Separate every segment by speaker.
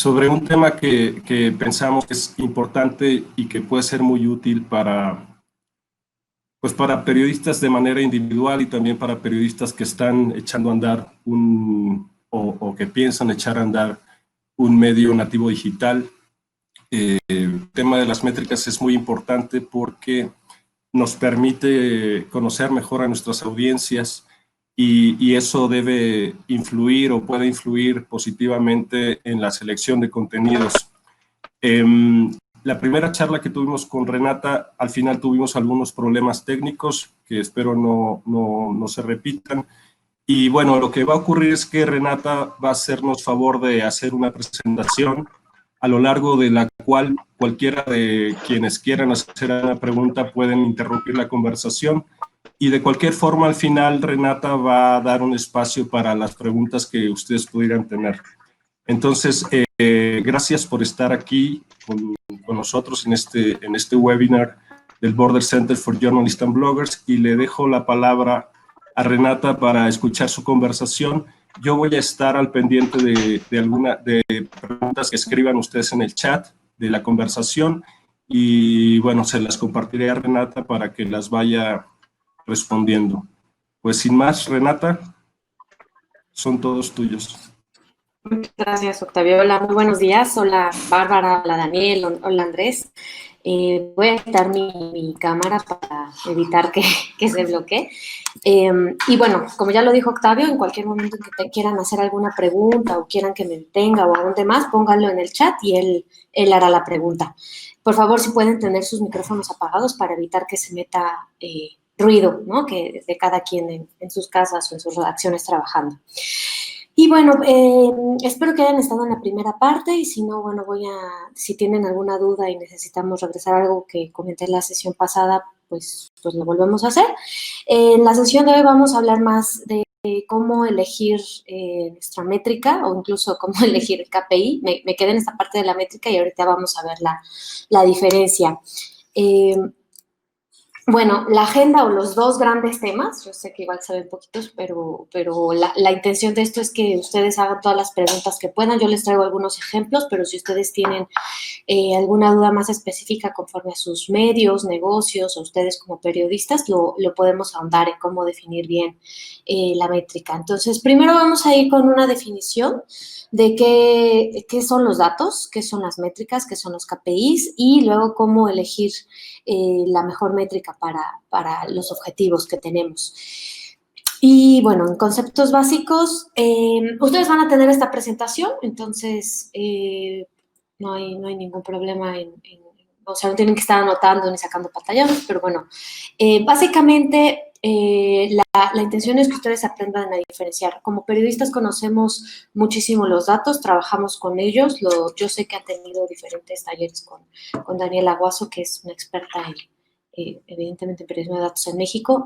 Speaker 1: sobre un tema que pensamos que es importante y que puede ser muy útil pues para periodistas de manera individual y también para periodistas que están echando a andar o que piensan echar a andar un medio nativo digital. El tema de las métricas es muy importante porque nos permite conocer mejor a nuestras audiencias y eso debe influir o puede influir positivamente en la selección de contenidos. La primera charla que tuvimos con Renata, al final tuvimos algunos problemas técnicos que espero no se repitan. Y bueno, lo que va a ocurrir es que Renata va a hacernos favor de hacer una presentación a lo largo de la cual cualquiera de quienes quieran hacer una pregunta pueden interrumpir la conversación. Y de cualquier forma, al final, Renata va a dar un espacio para las preguntas que ustedes pudieran tener. Entonces, gracias por estar aquí con nosotros en este webinar del Border Center for Journalists and Bloggers, y le dejo la palabra a Renata para escuchar su conversación. Yo voy a estar al pendiente de preguntas que escriban ustedes en el chat de la conversación y bueno, se las compartiré a Renata para que las vaya respondiendo. Pues sin más, Renata, son todos tuyos.
Speaker 2: Muchas gracias, Octavio. Hola, muy buenos días. Hola, Bárbara, hola, Daniel, hola, Andrés. Voy a quitar mi cámara para evitar que se bloquee. Y bueno, como ya lo dijo Octavio, en cualquier momento en que quieran hacer alguna pregunta o quieran que me detenga o algún demás, pónganlo en el chat y él hará la pregunta. Por favor, si pueden tener sus micrófonos apagados para evitar que se meta ruido, ¿no? Que de cada quien en sus casas o en sus redacciones trabajando. Y bueno, espero que hayan estado en la primera parte y si no, bueno, si tienen alguna duda y necesitamos regresar a algo que comenté en la sesión pasada, pues lo volvemos a hacer. En la sesión de hoy vamos a hablar más de cómo elegir nuestra métrica o incluso cómo elegir el KPI. Me quedé en esta parte de la métrica y ahorita vamos a ver la diferencia. Bueno, la agenda o los dos grandes temas, yo sé que igual se ven poquitos, pero la intención de esto es que ustedes hagan todas las preguntas que puedan. Yo les traigo algunos ejemplos, pero si ustedes tienen alguna duda más específica conforme a sus medios, negocios o ustedes como periodistas, lo podemos ahondar en cómo definir bien la métrica. Entonces, primero vamos a ir con una definición de qué son los datos, qué son las métricas, qué son los KPIs y luego cómo elegir la mejor métrica para los objetivos que tenemos. Y bueno, en conceptos básicos, ustedes van a tener esta presentación, entonces no hay ningún problema o sea, no tienen que estar anotando ni sacando pantallas, pero bueno, básicamente la intención es que ustedes aprendan a diferenciar. Como periodistas conocemos muchísimo los datos, trabajamos con ellos. Yo sé que han tenido diferentes talleres con Daniela Aguaso, que es una experta evidentemente en periodismo de datos en México,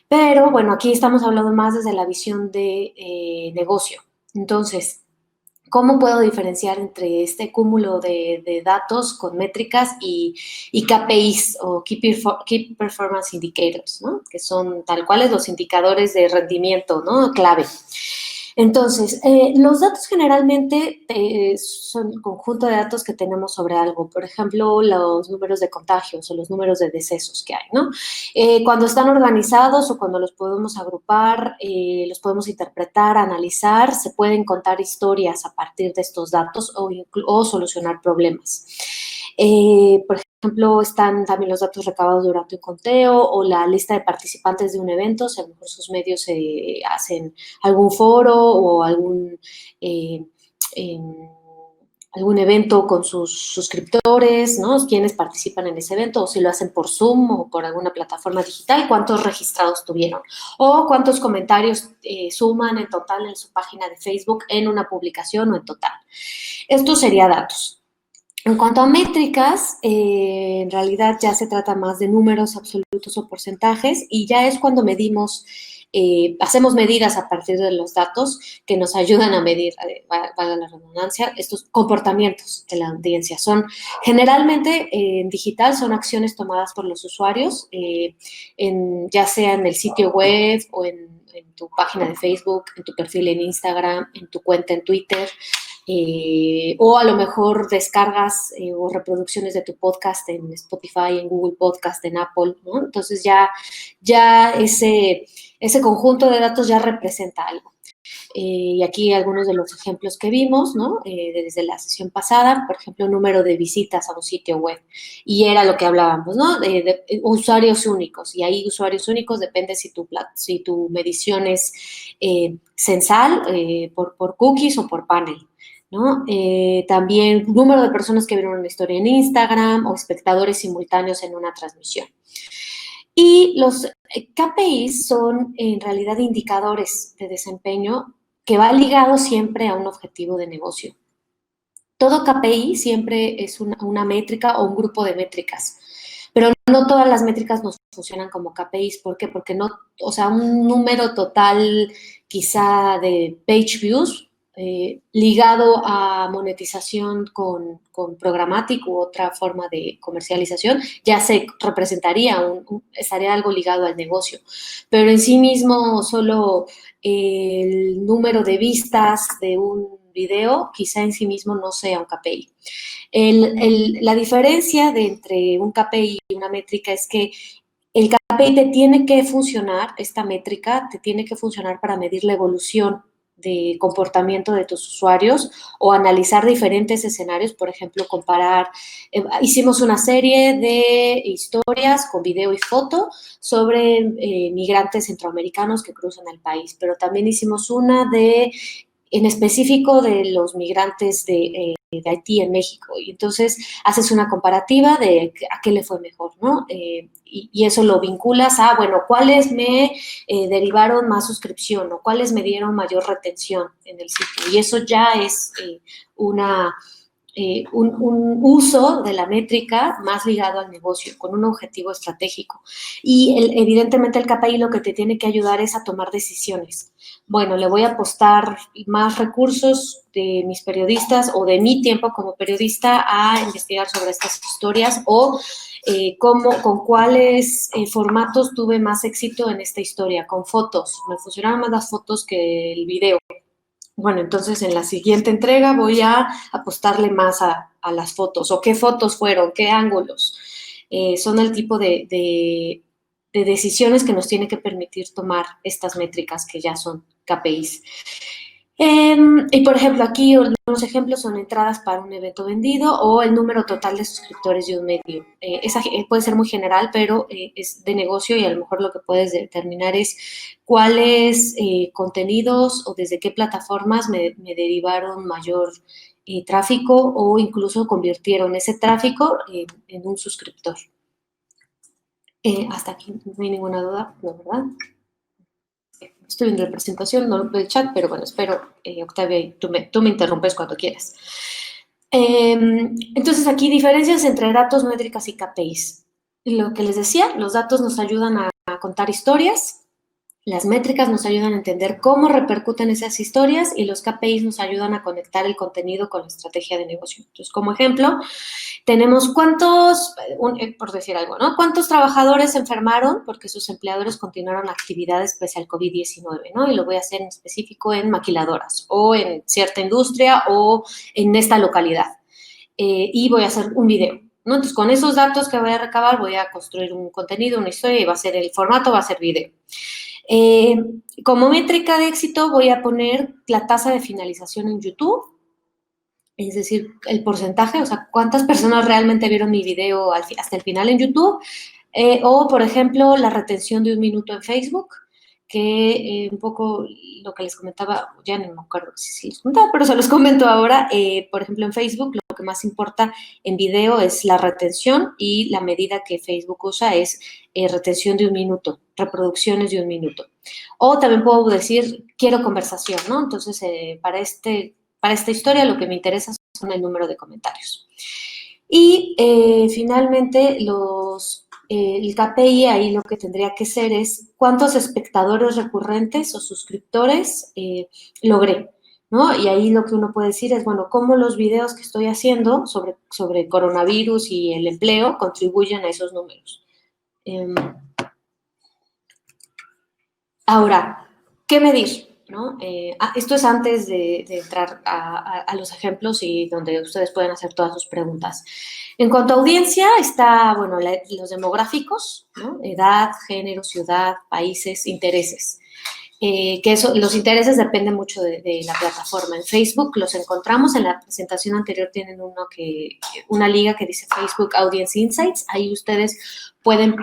Speaker 2: pero bueno, aquí estamos hablando más desde la visión de negocio. Entonces, ¿cómo puedo diferenciar entre este cúmulo de datos con métricas y KPIs o Key Performance Indicators, ¿no? Que son tal cuales los indicadores de rendimiento, ¿no? Clave. Entonces, los datos generalmente son un conjunto de datos que tenemos sobre algo. Por ejemplo, los números de contagios o los números de decesos que hay, ¿no? Cuando están organizados o cuando los podemos agrupar, los podemos interpretar, analizar, se pueden contar historias a partir de estos datos o solucionar problemas. Por ejemplo, están también los datos recabados durante un conteo o la lista de participantes de un evento, o sea, a lo mejor sus medios hacen algún foro o algún evento con sus suscriptores, ¿no? Quienes participan en ese evento, o si lo hacen por Zoom o por alguna plataforma digital, cuántos registrados tuvieron, o cuántos comentarios suman en total en su página de Facebook en una publicación o en total. Esto sería datos. En cuanto a métricas, en realidad ya se trata más de números absolutos o porcentajes y ya es cuando medimos, hacemos medidas a partir de los datos que nos ayudan a medir, valga la redundancia, estos comportamientos de la audiencia. Son generalmente en digital, son acciones tomadas por los usuarios, ya sea en el sitio web o en tu página de Facebook, en tu perfil en Instagram, en tu cuenta en Twitter, o a lo mejor descargas o reproducciones de tu podcast en Spotify, en Google Podcast, en Apple, ¿no? Entonces ya ese conjunto de datos ya representa algo. Y aquí algunos de los ejemplos que vimos, ¿no? Desde la sesión pasada, por ejemplo, número de visitas a un sitio web. Y era lo que hablábamos, ¿no? De usuarios únicos. Y ahí usuarios únicos depende si tu medición es censal, por cookies o por panel, ¿no? También número de personas que vieron una historia en Instagram o espectadores simultáneos en una transmisión. Y los KPIs son en realidad indicadores de desempeño que va ligado siempre a un objetivo de negocio. Todo KPI siempre es una métrica o un grupo de métricas, pero no todas las métricas nos funcionan como KPIs. ¿Por qué? Porque no, o sea, un número total quizá de page views ligado a monetización con programático u otra forma de comercialización, ya se representaría, estaría algo ligado al negocio. Pero en sí mismo solo el número de vistas de un video quizá en sí mismo no sea un KPI. La diferencia entre un KPI y una métrica es que el KPI te tiene que funcionar, esta métrica te tiene que funcionar para medir la evolución de comportamiento de tus usuarios o analizar diferentes escenarios, por ejemplo, comparar, hicimos una serie de historias con video y foto sobre migrantes centroamericanos que cruzan el país, pero también hicimos una en específico de los migrantes de Haití en México. Y entonces haces una comparativa de a qué le fue mejor, ¿no? Y eso lo vinculas a, bueno, ¿cuáles me derivaron más suscripción o cuáles me dieron mayor retención en el sitio? Y eso ya es un uso de la métrica más ligado al negocio, con un objetivo estratégico. Y evidentemente el KPI lo que te tiene que ayudar es a tomar decisiones. Bueno, le voy a apostar más recursos de mis periodistas o de mi tiempo como periodista a investigar sobre estas historias o con cuáles formatos tuve más éxito en esta historia, con fotos. Me funcionaron más las fotos que el video. Bueno, entonces en la siguiente entrega voy a apostarle más a las fotos, o qué fotos fueron, qué ángulos. Son el tipo de decisiones que nos tiene que permitir tomar estas métricas que ya son KPIs. Y por ejemplo, aquí algunos ejemplos son entradas para un evento vendido o el número total de suscriptores de un medio. Esa puede ser muy general, pero es de negocio y a lo mejor lo que puedes determinar es cuáles contenidos o desde qué plataformas me derivaron mayor tráfico o incluso convirtieron ese tráfico en un suscriptor. Hasta aquí no hay ninguna duda, ¿no, verdad? Estoy viendo la presentación, no del chat, pero bueno, espero, Octavia, tú me interrumpes cuando quieras. Entonces, aquí diferencias entre datos, métricas y KPIs. Lo que les decía, los datos nos ayudan a contar historias, las métricas nos ayudan a entender cómo repercuten esas historias y los KPIs nos ayudan a conectar el contenido con la estrategia de negocio. Entonces, como ejemplo, tenemos por decir algo, ¿no? ¿Cuántos trabajadores se enfermaron porque sus empleadores continuaron actividades pese al COVID-19, ¿no? Y lo voy a hacer en específico en maquiladoras o en cierta industria o en esta localidad. Y voy a hacer un video, ¿no? Entonces, con esos datos que voy a recabar, voy a construir un contenido, una historia y el formato va a ser video. Como métrica de éxito voy a poner la tasa de finalización en YouTube, es decir, el porcentaje, o sea, cuántas personas realmente vieron mi video hasta el final en YouTube, o, por ejemplo, la retención de un minuto en Facebook, que un poco lo que les comentaba, ya no me acuerdo si les comentaba, pero se los comento ahora. Por ejemplo, en Facebook lo que más importa en video es la retención y la medida que Facebook usa es retención de un minuto, reproducciones de un minuto. O también puedo decir, quiero conversación, ¿no? Entonces, para esta historia lo que me interesa son el número de comentarios. Y finalmente, el KPI ahí lo que tendría que ser es cuántos espectadores recurrentes o suscriptores logré, ¿no? Y ahí lo que uno puede decir es, bueno, cómo los videos que estoy haciendo sobre coronavirus y el empleo contribuyen a esos números. Ahora, ¿qué medir? ¿no? Esto es antes de entrar a los ejemplos y donde ustedes pueden hacer todas sus preguntas. En cuanto a audiencia, está, bueno, los demográficos, ¿no? Edad, género, ciudad, países, intereses. Los intereses dependen mucho de la plataforma. En Facebook los encontramos, en la presentación anterior tienen una liga que dice Facebook Audience Insights. Ahí ustedes pueden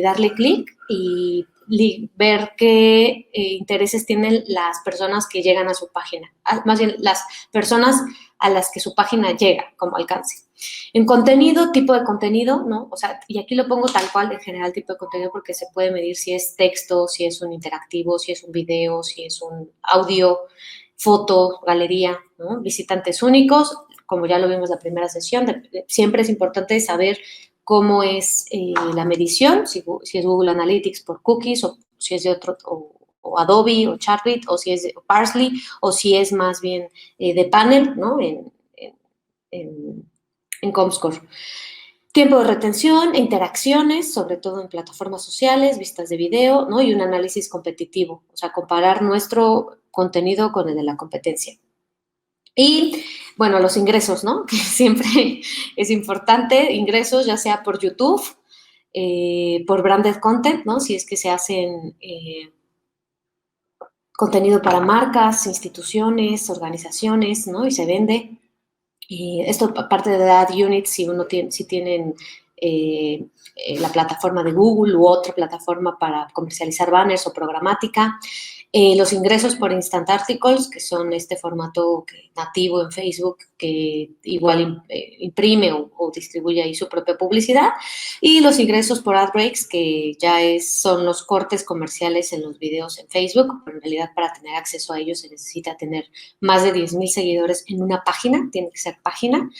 Speaker 2: darle clic y ver qué intereses tienen las personas que llegan a su página, más bien las personas a las que su página llega como alcance. En contenido, tipo de contenido, ¿no? O sea, y aquí lo pongo tal cual, en general, tipo de contenido, porque se puede medir si es texto, si es un interactivo, si es un video, si es un audio, foto, galería, ¿no? Visitantes únicos, como ya lo vimos en la primera sesión, siempre es importante saber cómo es la medición, si es Google Analytics por cookies, o si es de otro, o Adobe, o Chartbeat, o si es de Parse.ly, o si es más bien de panel, ¿no? En Comscore. Tiempo de retención, interacciones, sobre todo en plataformas sociales, vistas de video, ¿no? Y un análisis competitivo, o sea, comparar nuestro contenido con el de la competencia. Y, bueno, los ingresos, ¿no? Que siempre es importante, ingresos ya sea por YouTube, por branded content, ¿no? Si es que se hacen contenido para marcas, instituciones, organizaciones, ¿no? Y se vende. Y esto aparte de Ad Units, si tienen la plataforma de Google u otra plataforma para comercializar banners o programática. Los ingresos por Instant Articles, que son este formato nativo en Facebook, que igual imprime o distribuye ahí su propia publicidad. Y los ingresos por Ad Breaks, que ya son los cortes comerciales en los videos en Facebook, pero en realidad para tener acceso a ellos se necesita tener más de 10,000 seguidores en una página, tiene que ser página,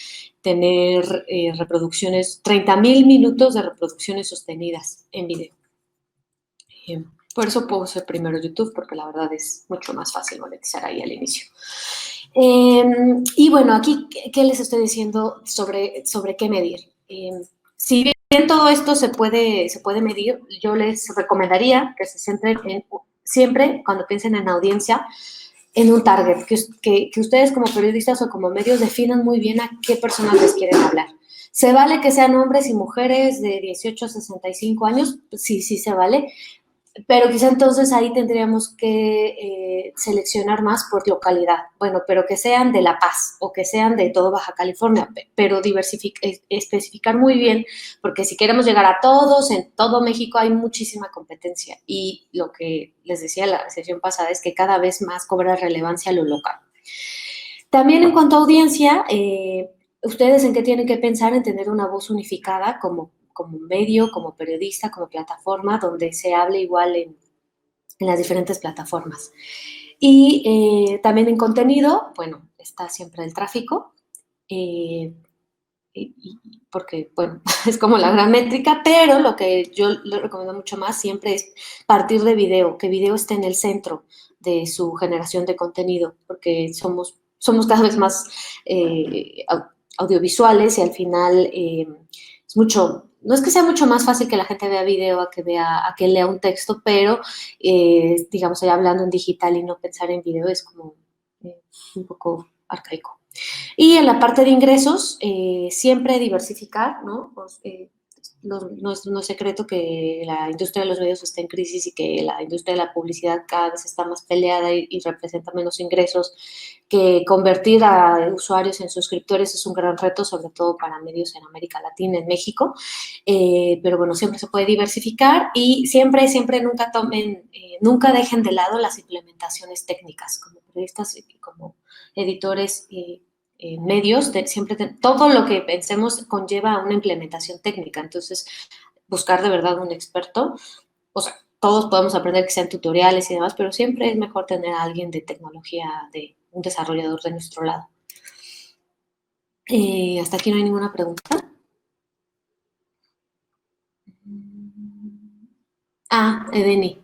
Speaker 2: tener reproducciones, 30,000 minutos de reproducciones sostenidas en video. Por eso puedo ser primero YouTube, porque la verdad es mucho más fácil monetizar ahí al inicio. Y bueno, aquí, ¿qué les estoy diciendo sobre qué medir? Si bien todo esto se puede medir, yo les recomendaría que se centren siempre, cuando piensen en audiencia, en un target, que ustedes como periodistas o como medios definan muy bien a qué personas les quieren hablar. ¿Se vale que sean hombres y mujeres de 18 a 65 años? Sí se vale. Pero quizá entonces ahí tendríamos que seleccionar más por localidad. Bueno, pero que sean de La Paz o que sean de todo Baja California, pero especificar muy bien, porque si queremos llegar a todos, en todo México hay muchísima competencia. Y lo que les decía la sesión pasada es que cada vez más cobra relevancia lo local. También en cuanto a audiencia, ¿ustedes en qué tienen que pensar? En tener una voz unificada como medio, como periodista, como plataforma, donde se hable igual en las diferentes plataformas. Y también en contenido, bueno, está siempre el tráfico, porque, bueno, es como la gran métrica, pero lo que yo le recomiendo mucho más siempre es partir de video, que video esté en el centro de su generación de contenido, porque somos cada vez más audiovisuales y al final es mucho. No es que sea mucho más fácil que la gente vea video a que lea un texto, pero, digamos, allá hablando en digital y no pensar en video es como un poco arcaico. Y en la parte de ingresos, siempre diversificar, ¿no? Pues, no es secreto que la industria de los medios está en crisis y que la industria de la publicidad cada vez está más peleada y representa menos ingresos, que convertir a usuarios en suscriptores es un gran reto, sobre todo para medios en América Latina, en México, pero bueno, siempre se puede diversificar y siempre nunca dejen de lado las implementaciones técnicas, como periodistas y como editores medios, todo lo que pensemos conlleva una implementación técnica, entonces buscar de verdad un experto, o sea, todos podemos aprender que sean tutoriales y demás, pero siempre es mejor tener a alguien de tecnología, de un desarrollador de nuestro lado. Hasta aquí no hay ninguna pregunta. Edeni,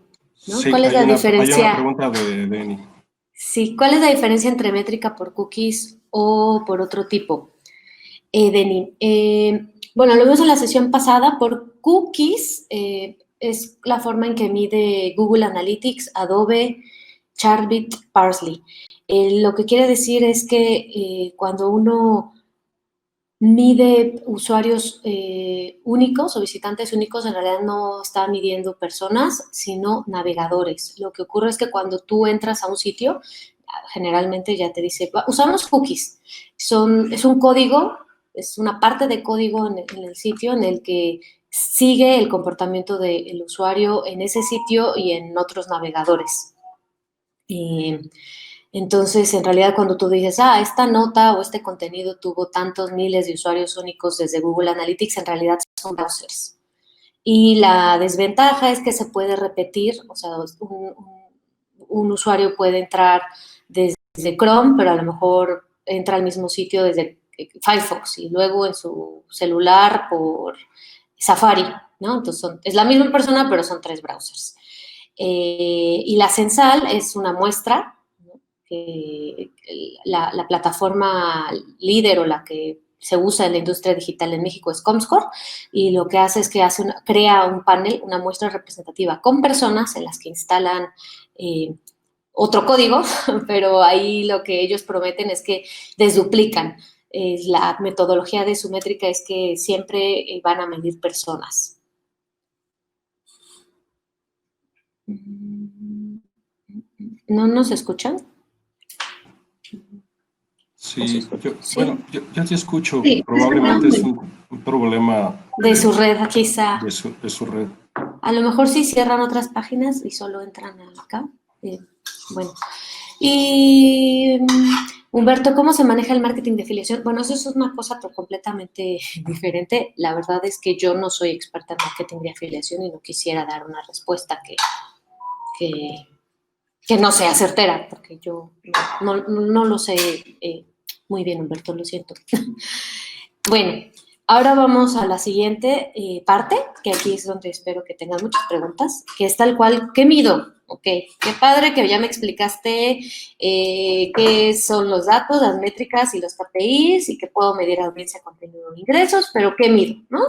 Speaker 2: ¿no?
Speaker 1: Sí,
Speaker 2: ¿Cuál es la diferencia?
Speaker 1: Hay una pregunta de Edeni.
Speaker 2: Sí, ¿cuál es la diferencia entre métrica por cookies o por otro tipo? Edeni, bueno, lo vimos en la sesión pasada, por cookies es la forma en que mide Google Analytics, Adobe, Charbit Parsley. Lo que quiere decir es que cuando uno mide usuarios únicos o visitantes únicos, en realidad no está midiendo personas, sino navegadores. Lo que ocurre es que cuando tú entras a un sitio, generalmente ya te dice, usamos cookies. Es un código, es una parte de código en el sitio en el que sigue el comportamiento del usuario en ese sitio y en otros navegadores. Entonces, en realidad, cuando tú dices, esta nota o este contenido tuvo tantos miles de usuarios únicos desde Google Analytics, en realidad son browsers. Y la desventaja es que se puede repetir, o sea, un usuario puede entrar desde Chrome, pero a lo mejor entra al mismo sitio desde Firefox y luego en su celular por Safari, ¿no? Entonces, es la misma persona, pero son 3 browsers. Y la Censal es una muestra, ¿no? Que la plataforma líder o la que se usa en la industria digital en México es Comscore, y lo que hace es que crea un panel, una muestra representativa con personas en las que instalan otro código, pero ahí lo que ellos prometen es que desduplican. La metodología de su métrica es que siempre van a medir personas. ¿No nos escuchan?
Speaker 1: Sí,
Speaker 2: ¿Sí?
Speaker 1: bueno, yo te escucho.
Speaker 2: Sí.
Speaker 1: Probablemente es un problema
Speaker 2: de su red, quizá.
Speaker 1: de su red.
Speaker 2: A lo mejor sí cierran otras páginas y solo entran acá. Bueno. Y Humberto, ¿cómo se maneja el marketing de afiliación? Bueno, eso es una cosa completamente diferente. La verdad es que yo no soy experta en marketing de afiliación y no quisiera dar una respuesta que no sea certera, porque yo no lo sé muy bien, Humberto, lo siento. Bueno, ahora vamos a la siguiente parte, que aquí es donde espero que tengan muchas preguntas, que es tal cual, ¿qué mido? Ok, qué padre que ya me explicaste qué son los datos, las métricas y los KPIs y que puedo medir audiencia, contenido e ingresos, pero ¿qué mido? ¿No?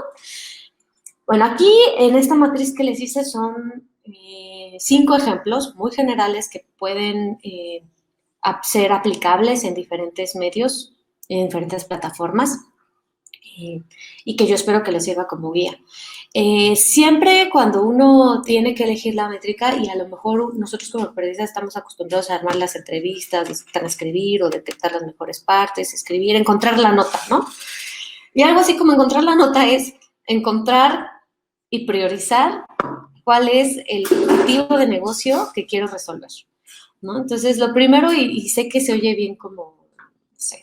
Speaker 2: Bueno, aquí en esta matriz que les hice son 5 ejemplos muy generales que pueden ser aplicables en diferentes medios, en diferentes plataformas. Y que yo espero que les sirva como guía. Siempre cuando uno tiene que elegir la métrica, y a lo mejor nosotros como periodistas estamos acostumbrados a armar las entrevistas, transcribir o detectar las mejores partes, escribir, encontrar la nota, ¿no? Y algo así como encontrar la nota es encontrar y priorizar cuál es el objetivo de negocio que quiero resolver, ¿no? Entonces, lo primero, y sé que se oye bien como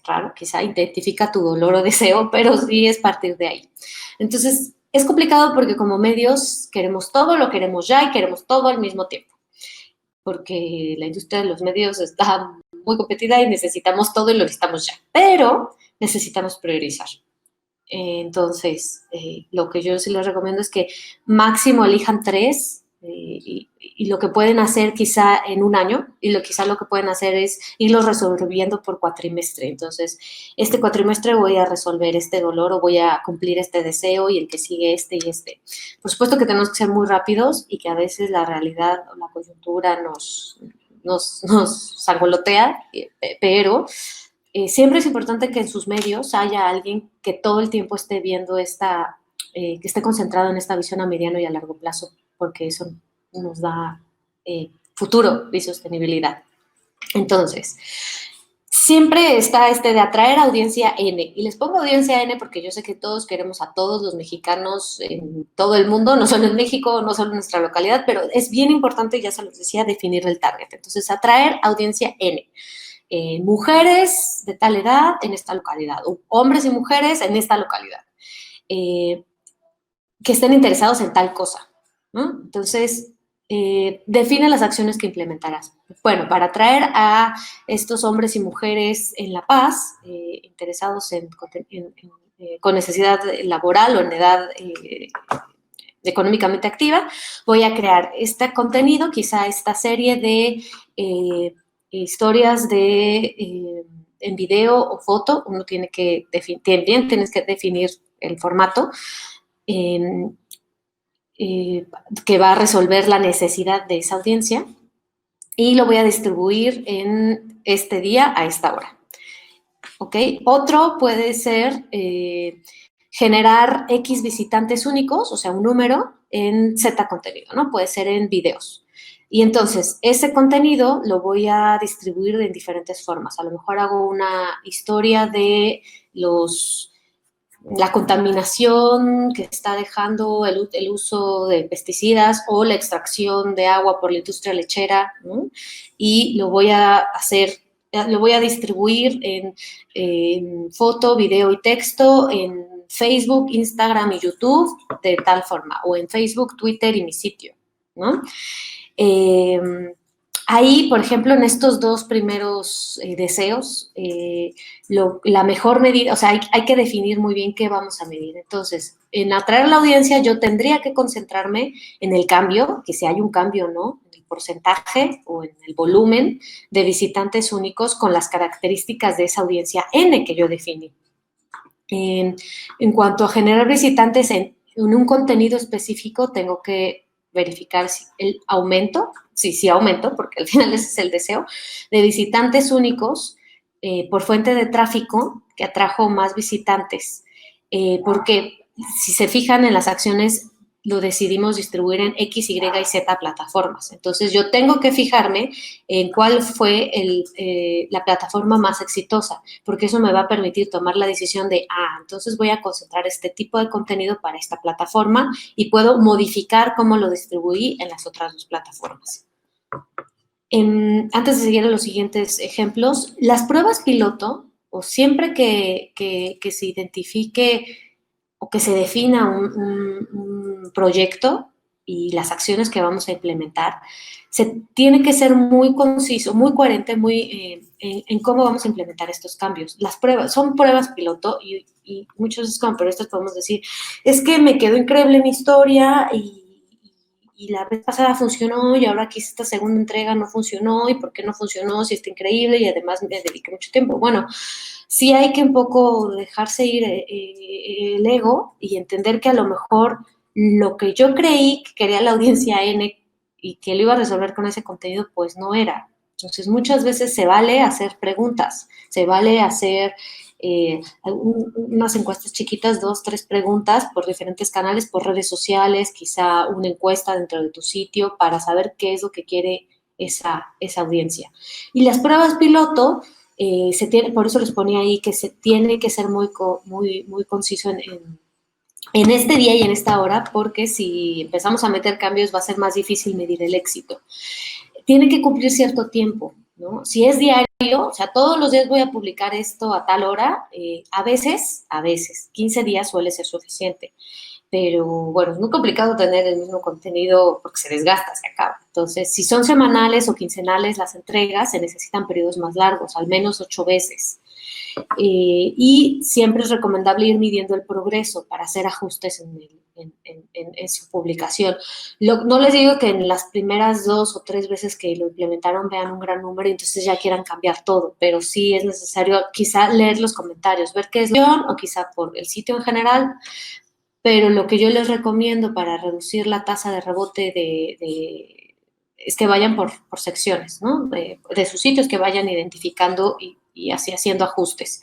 Speaker 2: raro, quizá identifica tu dolor o deseo, pero sí es partir de ahí. Entonces, es complicado porque como medios queremos todo, lo queremos ya y queremos todo al mismo tiempo, porque la industria de los medios está muy competida y necesitamos todo y lo necesitamos ya, pero necesitamos priorizar. Entonces, lo que yo sí les recomiendo es que máximo elijan 3 y lo que pueden hacer quizá en un año, y quizá lo que pueden hacer es irlos resolviendo por cuatrimestre. Entonces, este cuatrimestre voy a resolver este dolor o voy a cumplir este deseo y el que sigue este y este. Por supuesto que tenemos que ser muy rápidos y que a veces la realidad o la coyuntura nos sangolotea, pero siempre es importante que en sus medios haya alguien que todo el tiempo esté viendo que esté concentrado en esta visión a mediano y a largo plazo, porque eso nos da futuro y sostenibilidad. Entonces, siempre está de atraer audiencia N, y les pongo audiencia N porque yo sé que todos queremos a todos los mexicanos en todo el mundo, no solo en México, no solo en nuestra localidad, pero es bien importante, ya se los decía, definir el target. Entonces, atraer audiencia N. Mujeres de tal edad en esta localidad, o hombres y mujeres en esta localidad, que estén interesados en tal cosa, ¿no? Entonces, define las acciones que implementarás. Bueno, para atraer a estos hombres y mujeres en La Paz, interesados con necesidad laboral o en edad económicamente activa, voy a crear este contenido, quizá esta serie de historias en video o foto. Uno tienes que definir el formato que va a resolver la necesidad de esa audiencia. y lo voy a distribuir en este día a esta hora. ¿Ok? Otro puede ser generar X visitantes únicos, o sea, un número en Z contenido, ¿no? Puede ser en videos. Y entonces, ese contenido lo voy a distribuir en diferentes formas. A lo mejor hago una historia de la contaminación que está dejando el uso de pesticidas o la extracción de agua por la industria lechera, ¿no? Y lo voy a distribuir en foto, video y texto, en Facebook, Instagram y YouTube, de tal forma, o en Facebook, Twitter y mi sitio, ¿no? Ahí, por ejemplo, en estos dos primeros deseos, la mejor medida, o sea, hay que definir muy bien qué vamos a medir. Entonces, en atraer a la audiencia, yo tendría que concentrarme en el cambio, que si hay un cambio o no, en el porcentaje o en el volumen de visitantes únicos con las características de esa audiencia N que yo definí. En cuanto a generar visitantes en un contenido específico, tengo que verificar si el aumento, sí aumento, porque al final ese es el deseo, de visitantes únicos por fuente de tráfico que atrajo más visitantes. Porque si se fijan en las acciones, lo decidimos distribuir en X, Y y Z plataformas. Entonces, yo tengo que fijarme en cuál fue la plataforma más exitosa, porque eso me va a permitir tomar la decisión de, entonces voy a concentrar este tipo de contenido para esta plataforma y puedo modificar cómo lo distribuí en las otras dos plataformas. Antes de seguir a los siguientes ejemplos, las pruebas piloto, o siempre que se identifique o que se defina un proyecto y las acciones que vamos a implementar, se tiene que ser muy conciso, muy coherente, en cómo vamos a implementar estos cambios. Las pruebas, son pruebas piloto y muchos como periodistas podemos decir, es que me quedó increíble mi historia y la vez pasada funcionó y ahora aquí esta segunda entrega no funcionó y por qué no funcionó si está increíble y además me dediqué mucho tiempo. Bueno, sí hay que un poco dejarse ir el ego y entender que a lo mejor lo que yo creí que quería la audiencia N y que lo iba a resolver con ese contenido, pues no era. Entonces, muchas veces se vale hacer preguntas, se vale hacer unas encuestas chiquitas, 2, 3 preguntas por diferentes canales, por redes sociales, quizá una encuesta dentro de tu sitio para saber qué es lo que quiere esa audiencia. Y las pruebas piloto, por eso les ponía ahí que se tiene que ser muy conciso en este día y en esta hora, porque si empezamos a meter cambios va a ser más difícil medir el éxito. Tiene que cumplir cierto tiempo, ¿no? Si es diario, o sea, todos los días voy a publicar esto a tal hora, a veces, 15 días suele ser suficiente. Pero bueno, es muy complicado tener el mismo contenido porque se desgasta, se acaba. Entonces, si son semanales o quincenales las entregas, se necesitan periodos más largos, al menos 8 veces. Y siempre es recomendable ir midiendo el progreso para hacer ajustes en su publicación. No les digo que en las primeras 2 o 3 veces que lo implementaron vean un gran número y entonces ya quieran cambiar todo, pero sí es necesario quizá leer los comentarios, ver qué es o quizá por el sitio en general. Pero lo que yo les recomiendo para reducir la tasa de rebote es que vayan por secciones, ¿no? De sus sitios, que vayan identificando y así haciendo ajustes.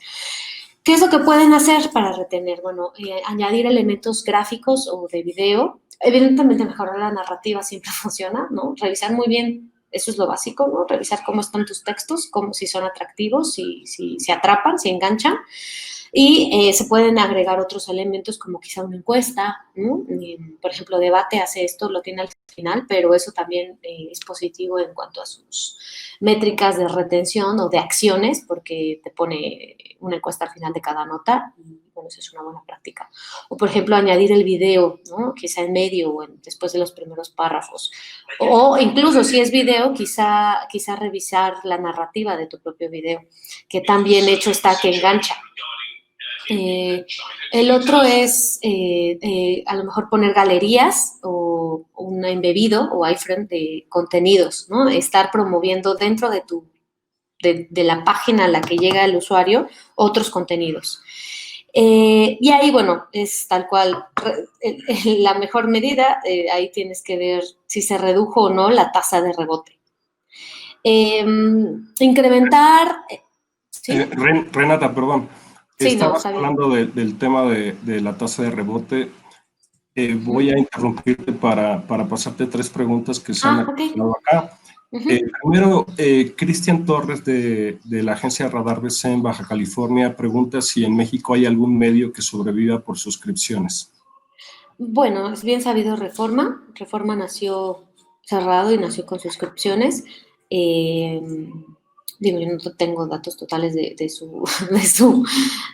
Speaker 2: ¿Qué es lo que pueden hacer para retener? Bueno, añadir elementos gráficos o de video. Evidentemente, mejorar la narrativa siempre funciona, ¿no? Revisar muy bien, eso es lo básico, ¿no? Revisar cómo están tus textos, si son atractivos, si se atrapan, si enganchan. Y se pueden agregar otros elementos como quizá una encuesta, ¿no? Por ejemplo, Debate hace esto, lo tiene al final, pero eso también es positivo en cuanto a sus métricas de retención o de acciones, porque te pone una encuesta al final de cada nota y bueno, eso es una buena práctica. O por ejemplo, añadir el video, ¿no? Quizá en medio o después de los primeros párrafos. O incluso si es video, quizá revisar la narrativa de tu propio video, que tan bien hecho está que engancha. El otro es a lo mejor poner galerías o un embebido o iframe de contenidos, ¿no? Estar promoviendo dentro de la página a la que llega el usuario otros contenidos. Y ahí, bueno, es tal cual la mejor medida, ahí tienes que ver si se redujo o no la tasa de rebote. Incrementar... ¿sí?
Speaker 1: Renata, perdón.
Speaker 2: Sí,
Speaker 1: Estabas hablando del tema de la tasa de rebote. Voy a interrumpirte para pasarte 3 preguntas que se han acumulado acá. Primero, Cristian Torres de la agencia Radar BC en Baja California pregunta si en México hay algún medio que sobreviva por suscripciones.
Speaker 2: Bueno, es bien sabido Reforma. Reforma nació cerrado y nació con suscripciones. Digo, yo no tengo datos totales de su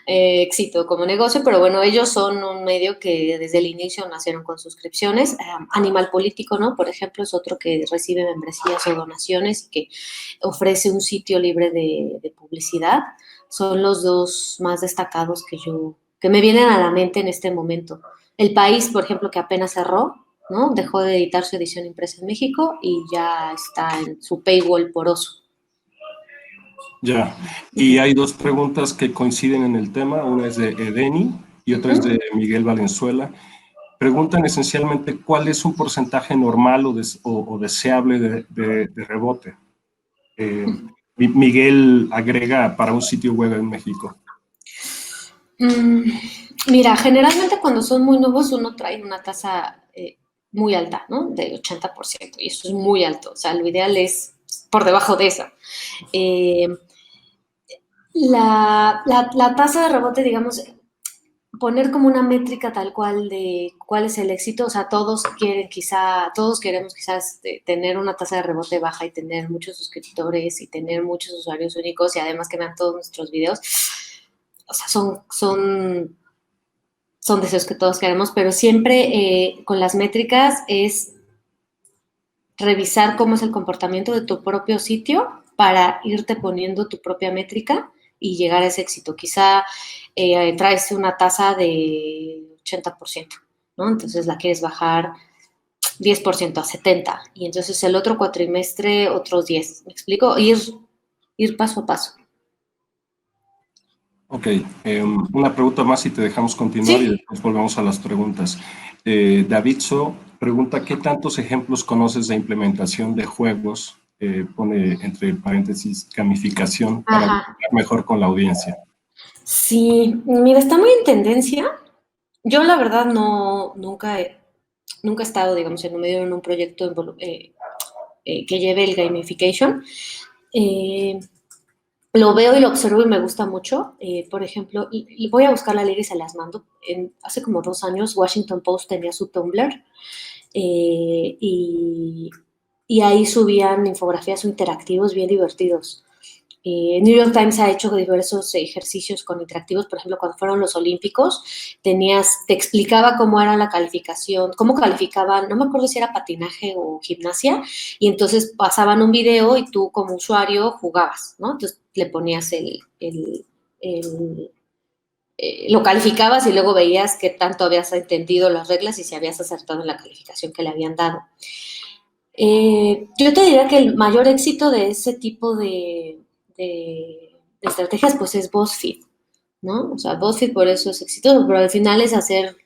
Speaker 2: éxito como negocio, pero bueno, ellos son un medio que desde el inicio nacieron con suscripciones. Animal Político, ¿no? Por ejemplo, es otro que recibe membresías o donaciones y que ofrece un sitio libre de publicidad. Son los dos más destacados que me vienen a la mente en este momento. El País, por ejemplo, que apenas cerró, ¿no? Dejó de editar su edición impresa en México y ya está en su paywall poroso.
Speaker 1: Ya, y hay 2 preguntas que coinciden en el tema, una es de Edeni y otra es de Miguel Valenzuela. Preguntan esencialmente cuál es un porcentaje normal o deseable de rebote. Miguel agrega para un sitio web en México.
Speaker 2: Mira, generalmente cuando son muy nuevos uno trae una tasa muy alta, ¿no? Del 80%, y eso es muy alto. O sea, lo ideal es por debajo de eso. La tasa de rebote, digamos, poner como una métrica tal cual de cuál es el éxito, o sea, todos queremos quizás tener una tasa de rebote baja y tener muchos suscriptores y tener muchos usuarios únicos y además que vean todos nuestros videos. O sea, son deseos que todos queremos, pero siempre con las métricas es revisar cómo es el comportamiento de tu propio sitio para irte poniendo tu propia métrica y llegar a ese éxito. Quizá traes una tasa de 80%, ¿no? Entonces la quieres bajar 10% a 70%, y entonces el otro cuatrimestre otros 10%. ¿Me explico? Ir paso a paso.
Speaker 1: Ok, una pregunta más y te dejamos continuar. ¿Sí? Y después volvemos a las preguntas. David So pregunta, ¿qué tantos ejemplos conoces de implementación de juegos? Pone entre paréntesis gamificación para conectar mejor con la audiencia.
Speaker 2: Sí, mira, está muy en tendencia. Yo la verdad nunca he estado, digamos, en un proyecto que lleve el gamification. Lo veo y lo observo y me gusta mucho. Por ejemplo, voy a buscar la liga y se las mando. Hace como 2 años Washington Post tenía su Tumblr y ahí subían infografías o interactivos bien divertidos. New York Times ha hecho diversos ejercicios con interactivos. Por ejemplo, cuando fueron los Olímpicos, te explicaba cómo era la calificación, cómo calificaban, no me acuerdo si era patinaje o gimnasia, y entonces pasaban un video y tú como usuario jugabas, ¿no? Entonces le ponías lo calificabas y luego veías qué tanto habías entendido las reglas y si habías acertado en la calificación que le habían dado. Yo te diría que el mayor éxito de ese tipo de estrategias pues es BuzzFeed, ¿no? O sea, BuzzFeed por eso es exitoso, pero al final es hacer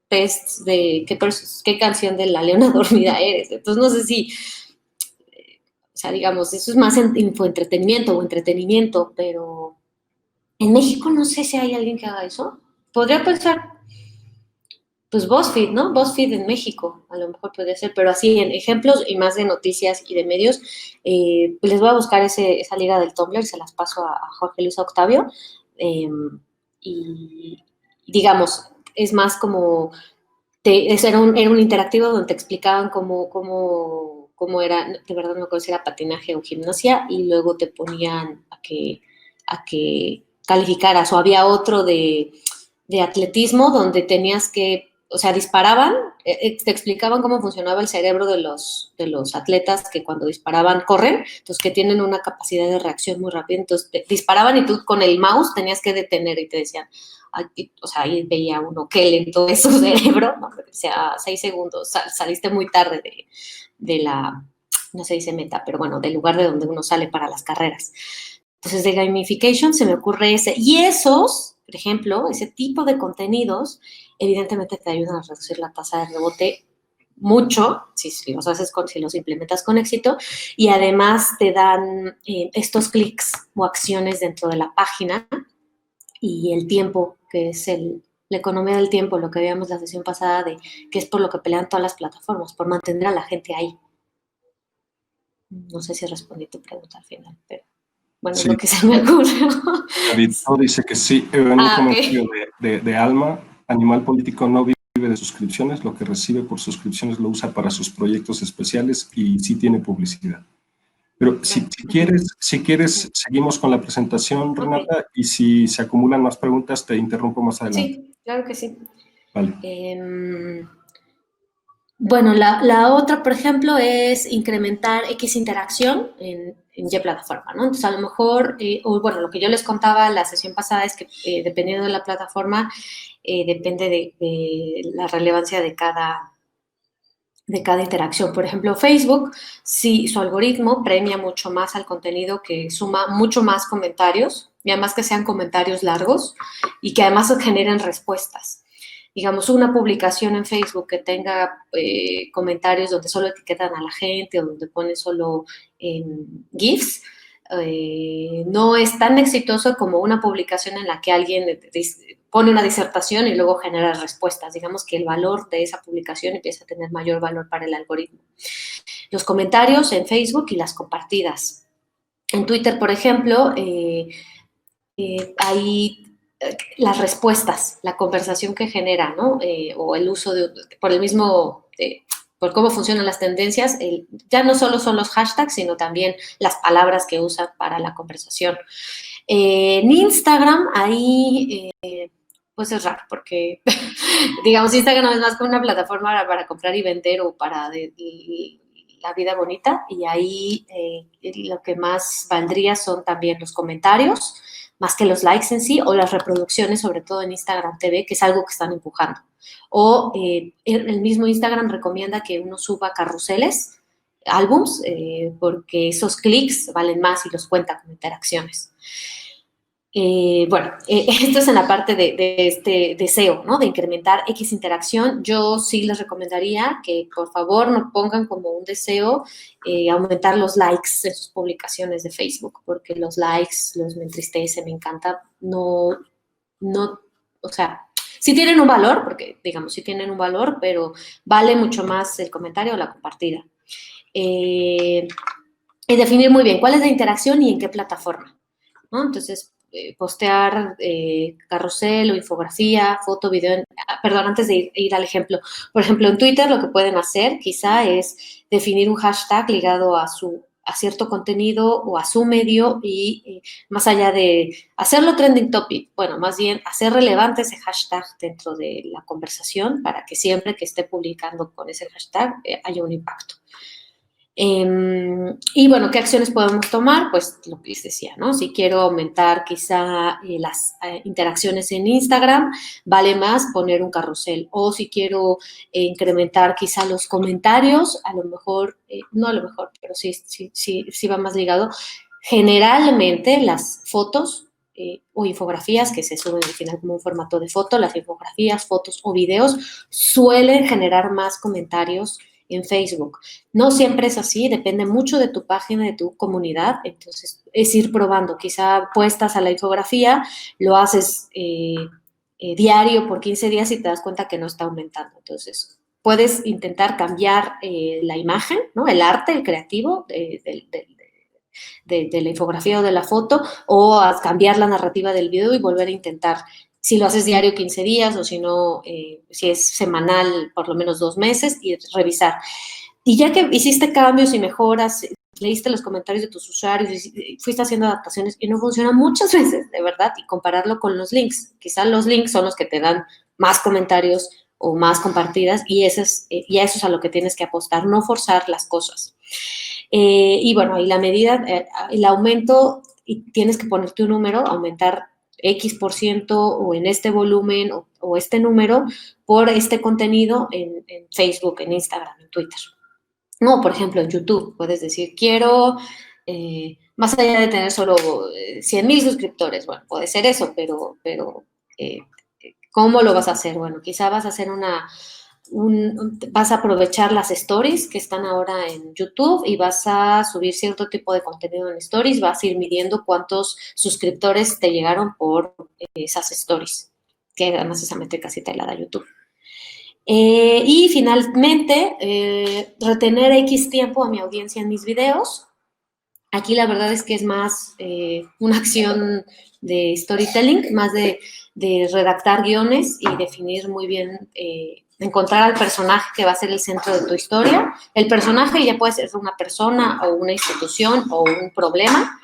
Speaker 2: tests de qué canción de La Leona Dormida eres. Entonces no sé si, o sea, digamos, eso es más infoentretenimiento o entretenimiento, pero en México no sé si hay alguien que haga eso. Podría pensar, pues BuzzFeed, ¿no? BuzzFeed en México, a lo mejor podría ser, pero así en ejemplos y más de noticias y de medios, pues les voy a buscar esa liga del Tumblr, se las paso a Jorge Luis Octavio, y digamos, es más como, era un interactivo donde te explicaban cómo era, de verdad no me acuerdo si era patinaje o gimnasia, y luego te ponían a que calificaras, o había otro de atletismo donde tenías que, o sea, disparaban, te explicaban cómo funcionaba el cerebro de los atletas que cuando disparaban corren, entonces que tienen una capacidad de reacción muy rápida, entonces disparaban y tú con el mouse tenías que detener y te decían, o sea, ahí veía uno qué lento es su cerebro, ¿no? O sea, 6 segundos, saliste muy tarde de la, no se dice meta, pero bueno, del lugar de donde uno sale para las carreras. Entonces, de gamification se me ocurre ese. Y esos, por ejemplo, ese tipo de contenidos, evidentemente te ayudan a reducir la tasa de rebote mucho, si los implementas con éxito, y además te dan estos clics o acciones dentro de la página y el tiempo, que es la economía del tiempo, lo que veíamos la sesión pasada, de que es por lo que pelean todas las plataformas, por mantener a la gente ahí. No sé si respondí tu pregunta al final, pero bueno, sí. Es lo que se me ocurrió.
Speaker 1: David dice que sí. En un comentario de Alma, Animal Político no vive de suscripciones, lo que recibe por suscripciones lo usa para sus proyectos especiales y sí tiene publicidad. Pero si quieres, seguimos con la presentación, Renata, y si se acumulan más preguntas, te interrumpo más adelante.
Speaker 2: Sí, claro que sí.
Speaker 1: Vale.
Speaker 2: Bueno, la otra, por ejemplo, es incrementar X interacción en Y plataforma, ¿no? Entonces, a lo mejor, bueno, lo que yo les contaba la sesión pasada es que dependiendo de la plataforma, depende de la relevancia de cada interacción. Por ejemplo, Facebook, sí, su algoritmo premia mucho más al contenido que suma mucho más comentarios, y además que sean comentarios largos y que además generen respuestas. Digamos, una publicación en Facebook que tenga comentarios donde solo etiquetan a la gente o donde ponen solo GIFs, no es tan exitoso como una publicación en la que alguien pone una disertación y luego genera respuestas. Digamos que el valor de esa publicación empieza a tener mayor valor para el algoritmo. Los comentarios en Facebook y las compartidas. En Twitter, por ejemplo, hay las respuestas, la conversación que genera, ¿no? O el uso por el mismo, por cómo funcionan las tendencias, ya no solo son los hashtags, sino también las palabras que usan para la conversación. En Instagram, ahí, pues es raro, porque, digamos, Instagram es más como una plataforma para comprar y vender o para la vida bonita, y ahí lo que más valdría son también los comentarios, más que los likes en sí, o las reproducciones, sobre todo en Instagram TV, que es algo que están empujando. O el mismo Instagram recomienda que uno suba carruseles, álbums, porque esos clics valen más y los cuenta como interacciones. Bueno, esto es en la parte de este deseo, ¿no? De incrementar X interacción. Yo sí les recomendaría que por favor no pongan como un deseo aumentar los likes en sus publicaciones de Facebook, porque los likes me entristece, me encanta. No, o sea, sí tienen un valor, porque digamos, sí tienen un valor, pero vale mucho más el comentario o la compartida. Y definir muy bien cuál es la interacción y en qué plataforma, ¿no? Entonces, postear carrusel o infografía, foto, video, perdón, antes de ir al ejemplo. Por ejemplo, en Twitter lo que pueden hacer quizá es definir un hashtag ligado a cierto contenido o a su medio y más allá de hacerlo trending topic, bueno, más bien hacer relevante ese hashtag dentro de la conversación para que siempre que esté publicando con ese hashtag haya un impacto. Y bueno, ¿qué acciones podemos tomar? Pues lo que les decía, ¿no? Si quiero aumentar quizá las interacciones en Instagram, vale más poner un carrusel. O si quiero incrementar quizá los comentarios, a lo mejor, no a lo mejor, pero sí va más ligado. Generalmente las fotos o infografías que se suben al final como un formato de foto, las infografías, fotos o videos suelen generar más comentarios en Facebook. No siempre es así, depende mucho de tu página, de tu comunidad, entonces es ir probando. Quizá puestas a la infografía, lo haces diario por 15 días y te das cuenta que no está aumentando. Entonces, puedes intentar cambiar la imagen, ¿no? El arte, el creativo de la infografía o de la foto, o a cambiar la narrativa del video y volver a intentar. Si lo haces diario 15 días o si no, si es semanal, por lo menos 2 meses, y revisar. Y ya que hiciste cambios y mejoras, leíste los comentarios de tus usuarios, fuiste haciendo adaptaciones y no funciona muchas veces, de verdad, y compararlo con los links. Quizás los links son los que te dan más comentarios o más compartidas y eso es a lo que tienes que apostar, no forzar las cosas. Y bueno, y la medida, el aumento, y tienes que ponerte un número, aumentar X% o en este volumen o este número por este contenido en Facebook, en Instagram, en Twitter. No, por ejemplo, en YouTube puedes decir, quiero, más allá de tener solo 100,000 suscriptores, bueno, puede ser eso, pero ¿cómo lo vas a hacer? Bueno, quizá vas a hacer vas a aprovechar las stories que están ahora en YouTube y vas a subir cierto tipo de contenido en stories, vas a ir midiendo cuántos suscriptores te llegaron por esas stories, que además esa métrica sí te la da YouTube. Y finalmente, retener X tiempo a mi audiencia en mis videos. Aquí la verdad es que es más una acción de storytelling, más de redactar guiones y definir muy bien, encontrar al personaje que va a ser el centro de tu historia. El personaje ya puede ser una persona o una institución o un problema,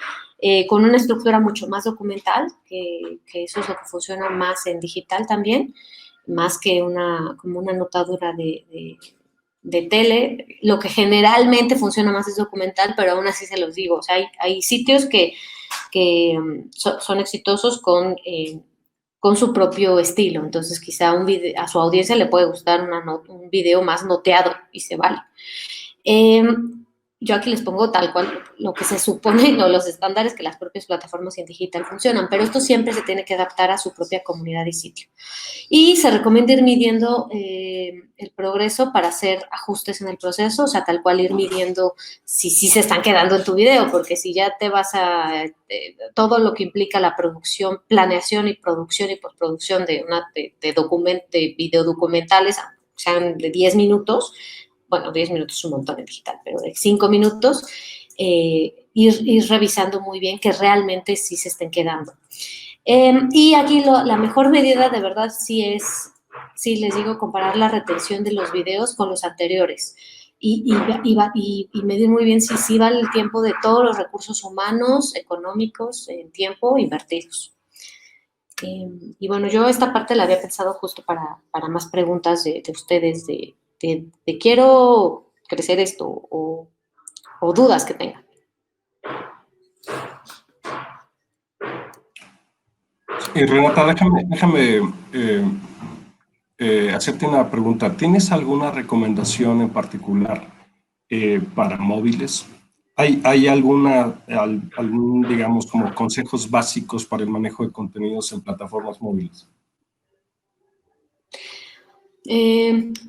Speaker 2: con una estructura mucho más documental, que eso es lo que funciona más en digital también, más que como una notadura de tele. Lo que generalmente funciona más es documental, pero aún así se los digo. O sea, hay sitios que son exitosos con su propio estilo. Entonces, quizá a su audiencia le puede gustar un video más noteado y se vale. Yo aquí les pongo tal cual lo que se supone, no los estándares que las propias plataformas en digital funcionan, pero esto siempre se tiene que adaptar a su propia comunidad y sitio. Y se recomienda ir midiendo el progreso para hacer ajustes en el proceso, o sea, tal cual ir midiendo si se están quedando en tu video, porque si ya te vas a todo lo que implica la producción, planeación y producción y postproducción de video documentales, sean de 10 minutos, bueno, 10 minutos es un montón en digital, pero de 5 minutos, ir revisando muy bien que realmente sí se estén quedando. Y aquí la mejor medida de verdad sí les digo, comparar la retención de los videos con los anteriores y medir muy bien si vale el tiempo de todos los recursos humanos, económicos, en tiempo invertidos. Y bueno, yo esta parte la había pensado justo para más preguntas de ustedes de quiero crecer esto o dudas que tengan.
Speaker 1: Renata, déjame hacerte una pregunta. ¿Tienes alguna recomendación en particular para móviles? ¿Hay algún, digamos, como consejos básicos para el manejo de contenidos en plataformas móviles?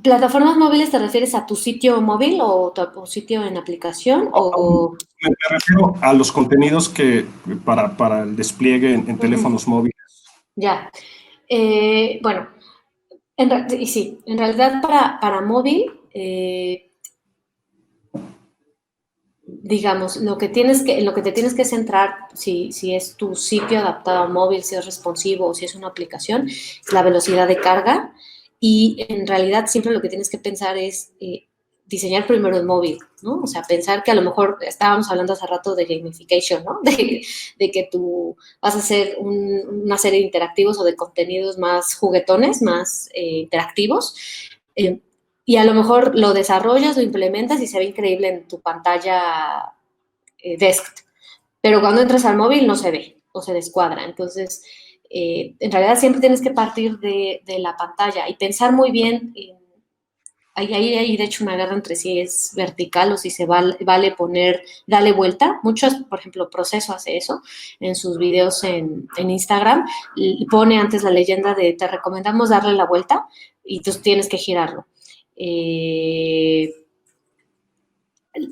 Speaker 2: ¿Plataformas móviles te refieres a tu sitio móvil o tu sitio en aplicación?
Speaker 1: Me refiero a los contenidos que para el despliegue en teléfonos móviles.
Speaker 2: Ya. Bueno, sí, en realidad para móvil, digamos, lo que te tienes que centrar, si es tu sitio adaptado a móvil, si es responsivo o si es una aplicación, es la velocidad de carga. Y en realidad siempre lo que tienes que pensar es diseñar primero el móvil, ¿no? O sea, pensar que a lo mejor estábamos hablando hace rato de gamification, ¿no? De que tú vas a hacer una serie de interactivos o de contenidos más juguetones, más interactivos. Y a lo mejor lo desarrollas, lo implementas y se ve increíble en tu pantalla desktop. Pero cuando entras al móvil no se ve o se descuadra. Entonces, en realidad siempre tienes que partir de la pantalla y pensar muy bien. Hay de hecho una guerra entre si es vertical o si se vale darle vuelta. Muchos, por ejemplo, Proceso hace eso en sus videos en Instagram. Y pone antes la leyenda de te recomendamos darle la vuelta y tú tienes que girarlo.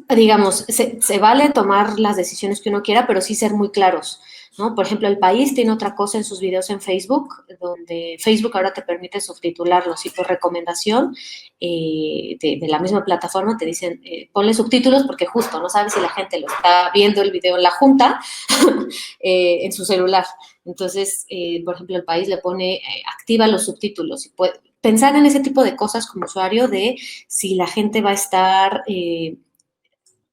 Speaker 2: Digamos, se vale tomar las decisiones que uno quiera, pero sí ser muy claros, ¿no? Por ejemplo, El País tiene otra cosa en sus videos en Facebook, donde Facebook ahora te permite subtitularlos y por recomendación de la misma plataforma te dicen, ponle subtítulos porque justo no sabes si la gente lo está viendo el video en la junta en su celular. Entonces, por ejemplo, El País le pone, activa los subtítulos y pensar en ese tipo de cosas como usuario de si la gente va a estar...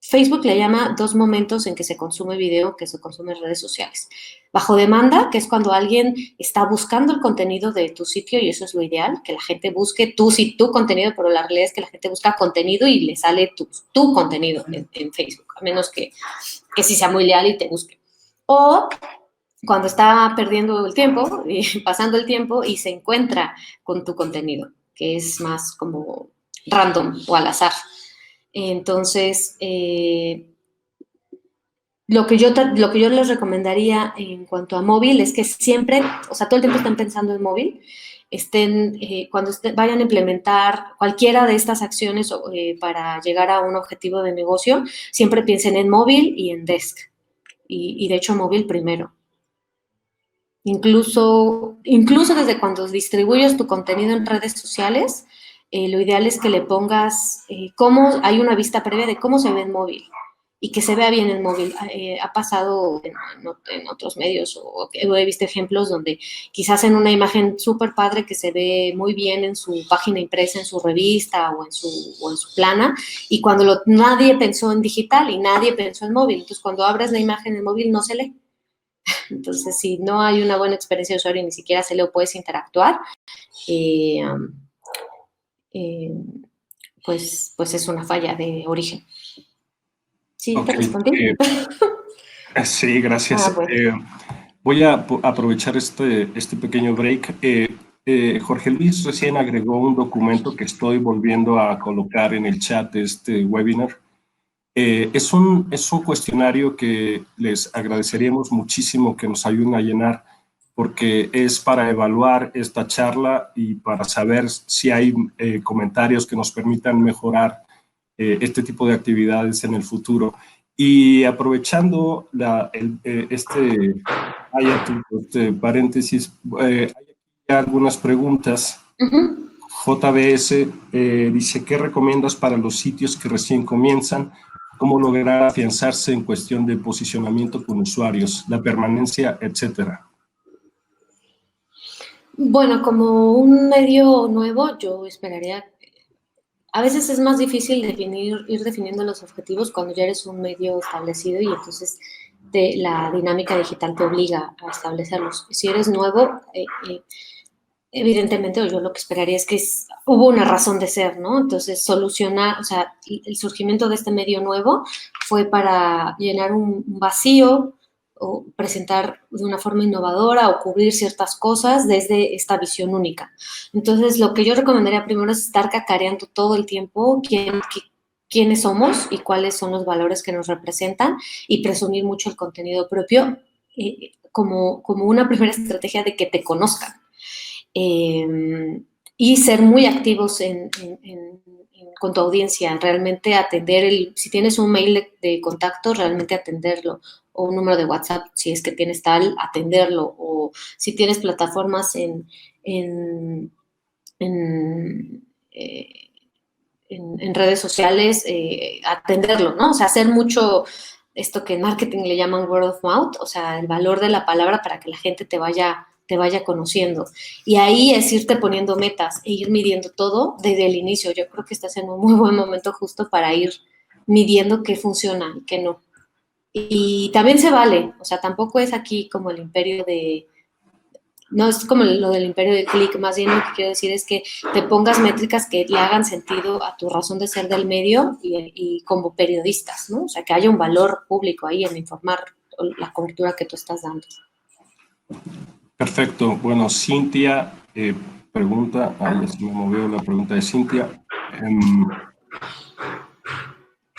Speaker 2: Facebook le llama 2 momentos en que se consume video, que se consume en redes sociales. Bajo demanda, que es cuando alguien está buscando el contenido de tu sitio, y eso es lo ideal, que la gente busque tu contenido, pero la realidad es que la gente busca contenido y le sale tu contenido en Facebook, a menos que sí sea muy leal y te busque. O cuando está perdiendo el tiempo, pasando el tiempo y se encuentra con tu contenido, que es más como random o al azar. Entonces, lo que yo les recomendaría en cuanto a móvil es que siempre, o sea, todo el tiempo estén pensando en móvil, cuando vayan a implementar cualquiera de estas acciones para llegar a un objetivo de negocio, siempre piensen en móvil y en desk. Y de hecho móvil primero. Incluso desde cuando distribuyes tu contenido en redes sociales, lo ideal es que le pongas cómo hay una vista previa de cómo se ve en móvil y que se vea bien en móvil. Ha pasado en otros medios o he visto ejemplos donde quizás en una imagen súper padre que se ve muy bien en su página impresa, en su revista o en su plana, y cuando nadie pensó en digital y nadie pensó en móvil. Entonces, cuando abres la imagen en móvil no se lee. Entonces, si no hay una buena experiencia de usuario y ni siquiera se le puedes interactuar, eh, eh, pues es una falla de origen. ¿Sí te respondí?
Speaker 1: Sí, gracias.
Speaker 2: Bueno.
Speaker 1: Voy a aprovechar este pequeño break. Jorge Luis recién agregó un documento que estoy volviendo a colocar en el chat de este webinar. Es un cuestionario que les agradeceríamos muchísimo que nos ayuden a llenar, porque es para evaluar esta charla y para saber si hay comentarios que nos permitan mejorar este tipo de actividades en el futuro. Y aprovechando este paréntesis, hay algunas preguntas. JBS dice, ¿qué recomiendas para los sitios que recién comienzan? ¿Cómo lograr afianzarse en cuestión de posicionamiento con usuarios, la permanencia, etcétera?
Speaker 2: Bueno, como un medio nuevo, yo esperaría. A veces es más difícil ir definiendo los objetivos cuando ya eres un medio establecido y entonces la dinámica digital te obliga a establecerlos. Si eres nuevo, evidentemente yo lo que esperaría es que hubo una razón de ser, ¿no? Entonces solucionar, o sea, el surgimiento de este medio nuevo fue para llenar un vacío o presentar de una forma innovadora o cubrir ciertas cosas desde esta visión única. Entonces, lo que yo recomendaría primero es estar cacareando todo el tiempo quiénes somos y cuáles son los valores que nos representan y presumir mucho el contenido propio como una primera estrategia de que te conozcan. Y ser muy activos con tu audiencia, realmente atender si tienes un mail de contacto, realmente atenderlo, o un número de WhatsApp, si es que tienes tal, atenderlo, o si tienes plataformas en redes sociales, atenderlo, ¿no? O sea, hacer mucho esto que en marketing le llaman word of mouth, o sea, el valor de la palabra para que la gente te vaya conociendo. Y ahí es irte poniendo metas e ir midiendo todo desde el inicio. Yo creo que estás en un muy buen momento justo para ir midiendo qué funciona y qué no. Y también se vale, o sea, tampoco es aquí como el imperio no es como lo del imperio del clic, más bien lo que quiero decir es que te pongas métricas que le hagan sentido a tu razón de ser del medio y como periodistas, ¿no? O sea, que haya un valor público ahí en informar la cobertura que tú estás dando.
Speaker 1: Perfecto. Bueno, Cintia pregunta, ya se me movió la pregunta de Cintia.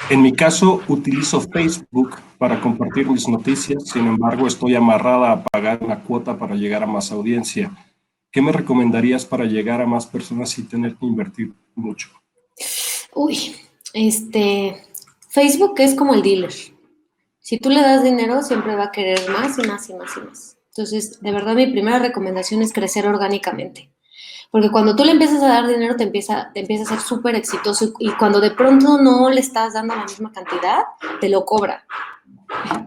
Speaker 1: En mi caso, utilizo Facebook para compartir mis noticias, sin embargo, estoy amarrada a pagar una cuota para llegar a más audiencia. ¿Qué me recomendarías para llegar a más personas sin tener que invertir mucho?
Speaker 2: Uy, Facebook es como el dealer. Si tú le das dinero, siempre va a querer más y más y más y más. Entonces, de verdad, mi primera recomendación es crecer orgánicamente. Porque cuando tú le empiezas a dar dinero, te empieza a ser súper exitoso y cuando de pronto no le estás dando la misma cantidad, te lo cobra.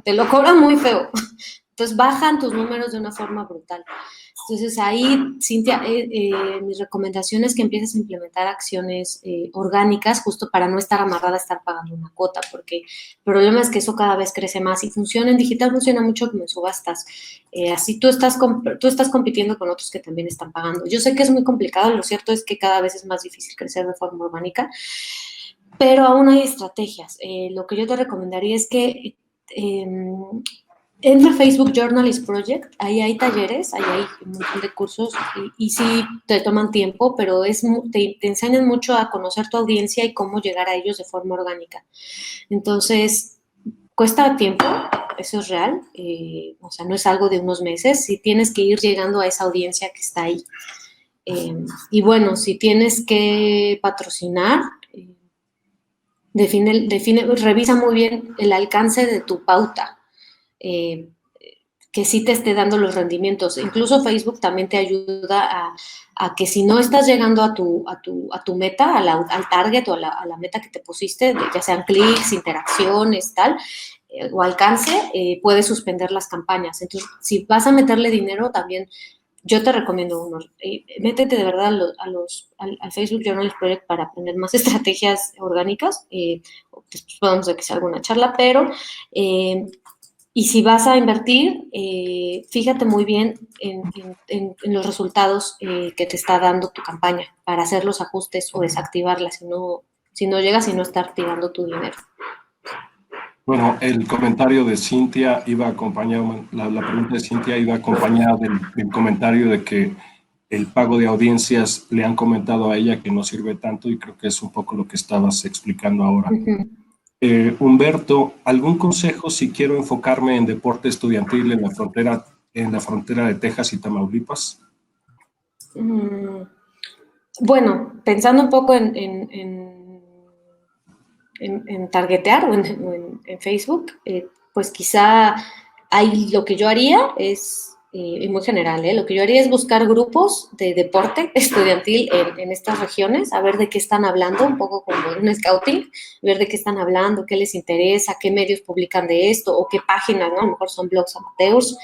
Speaker 2: Te lo cobra muy feo. Entonces, bajan tus números de una forma brutal. Entonces, ahí, Cintia, mi recomendación es que empieces a implementar acciones orgánicas justo para no estar amarrada a estar pagando una cuota, porque el problema es que eso cada vez crece más y funciona en digital, funciona mucho como en subastas. Así tú estás compitiendo con otros que también están pagando. Yo sé que es muy complicado, lo cierto es que cada vez es más difícil crecer de forma orgánica, pero aún hay estrategias. Lo que yo te recomendaría es que entra a Facebook Journalist Project, ahí hay talleres, ahí hay un montón de cursos y sí te toman tiempo, pero te enseñan mucho a conocer tu audiencia y cómo llegar a ellos de forma orgánica. Entonces, cuesta tiempo, eso es real, o sea, no es algo de unos meses, si tienes que ir llegando a esa audiencia que está ahí. Y bueno, si tienes que patrocinar, revisa muy bien el alcance de tu pauta, que sí te esté dando los rendimientos. Incluso Facebook también te ayuda a que si no estás llegando a tu meta, al target o a la meta que te pusiste, ya sean clics, interacciones, tal, o alcance, puedes suspender las campañas. Entonces, si vas a meterle dinero, también yo te recomiendo uno. Métete de verdad al Facebook Journal Project para aprender más estrategias orgánicas. Después podemos hacer alguna charla, pero y si vas a invertir, fíjate muy bien en los resultados que te está dando tu campaña para hacer los ajustes o desactivarla si no llegas y no estar tirando tu dinero.
Speaker 1: Bueno, el comentario de Cintia iba acompañado, la pregunta de Cintia iba acompañada del comentario de que el pago de audiencias le han comentado a ella que no sirve tanto, y creo que es un poco lo que estabas explicando ahora.
Speaker 2: Uh-huh.
Speaker 1: Humberto, ¿algún consejo si quiero enfocarme en deporte estudiantil en la frontera de Texas y Tamaulipas?
Speaker 2: Bueno, pensando un poco en targetear o en Facebook, pues quizá lo que yo haría es, muy general, lo que yo haría es buscar grupos de deporte estudiantil en estas regiones, a ver de qué están hablando, un poco como un scouting, ver de qué están hablando, qué les interesa, qué medios publican de esto o qué páginas, ¿no? A lo mejor son blogs amateurs,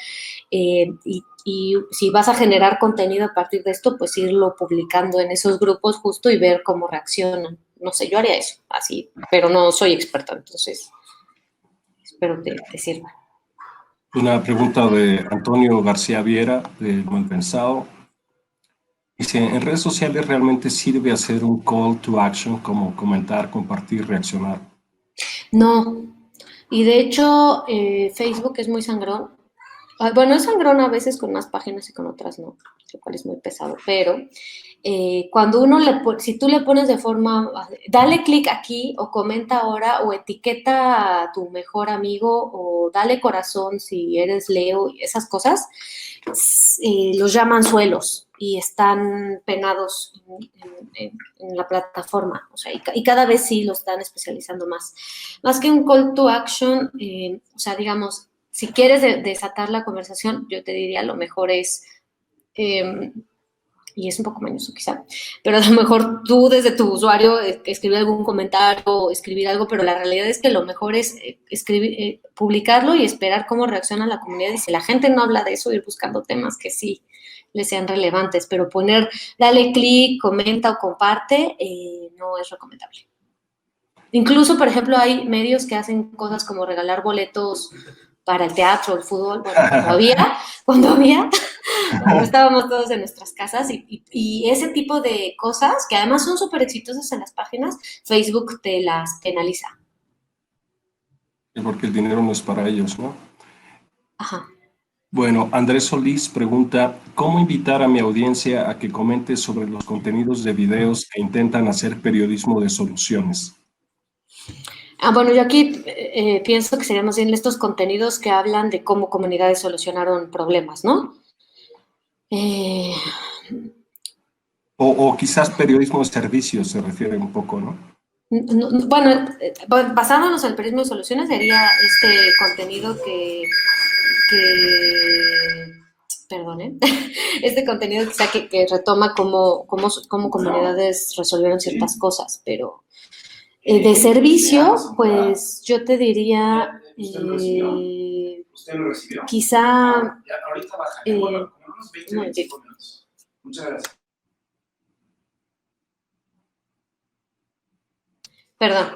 Speaker 2: y si vas a generar contenido a partir de esto, pues irlo publicando en esos grupos justo y ver cómo reaccionan. No sé, yo haría eso, así, pero no soy experta, entonces espero te sirva.
Speaker 1: Una pregunta de Antonio García Viera, de Buen Pensado. Dice, ¿en redes sociales realmente sirve hacer un call to action como comentar, compartir, reaccionar?
Speaker 2: No, y de hecho Facebook es muy sangrón. Bueno, es sangrón a veces con unas páginas y con otras no, lo cual es muy pesado, pero cuando si tú le pones de forma, dale clic aquí o comenta ahora o etiqueta a tu mejor amigo o dale corazón si eres Leo, esas cosas, los llaman suelos y están penados en la plataforma, o sea, y cada vez sí lo están especializando más. Más que un call to action, o sea, digamos, si quieres desatar la conversación, yo te diría lo mejor es, y es un poco mañoso quizá, pero a lo mejor tú desde tu usuario escribir algún comentario, escribir algo, pero la realidad es que lo mejor es publicarlo y esperar cómo reacciona la comunidad, y si la gente no habla de eso, ir buscando temas que sí les sean relevantes, pero dale clic, comenta o comparte, no es recomendable. Incluso, por ejemplo, hay medios que hacen cosas como regalar boletos para el teatro, el fútbol, bueno, cuando estábamos todos en nuestras casas, y ese tipo de cosas, que además son súper exitosas en las páginas, Facebook te las penaliza.
Speaker 1: Porque el dinero no es para ellos, ¿no?
Speaker 2: Ajá.
Speaker 1: Bueno, Andrés Solís pregunta, ¿cómo invitar a mi audiencia a que comente sobre los contenidos de videos que intentan hacer periodismo de soluciones?
Speaker 2: Bueno, yo aquí pienso que serían más bien estos contenidos que hablan de cómo comunidades solucionaron problemas, ¿no?
Speaker 1: O quizás periodismo de servicios se refiere un poco, ¿no?
Speaker 2: Bueno, basándonos en el periodismo de soluciones, sería este contenido perdón, este contenido quizá que retoma cómo comunidades resolvieron ciertas cosas, pero de servicio, pues yo te diría, quizá, muchas gracias. Perdón.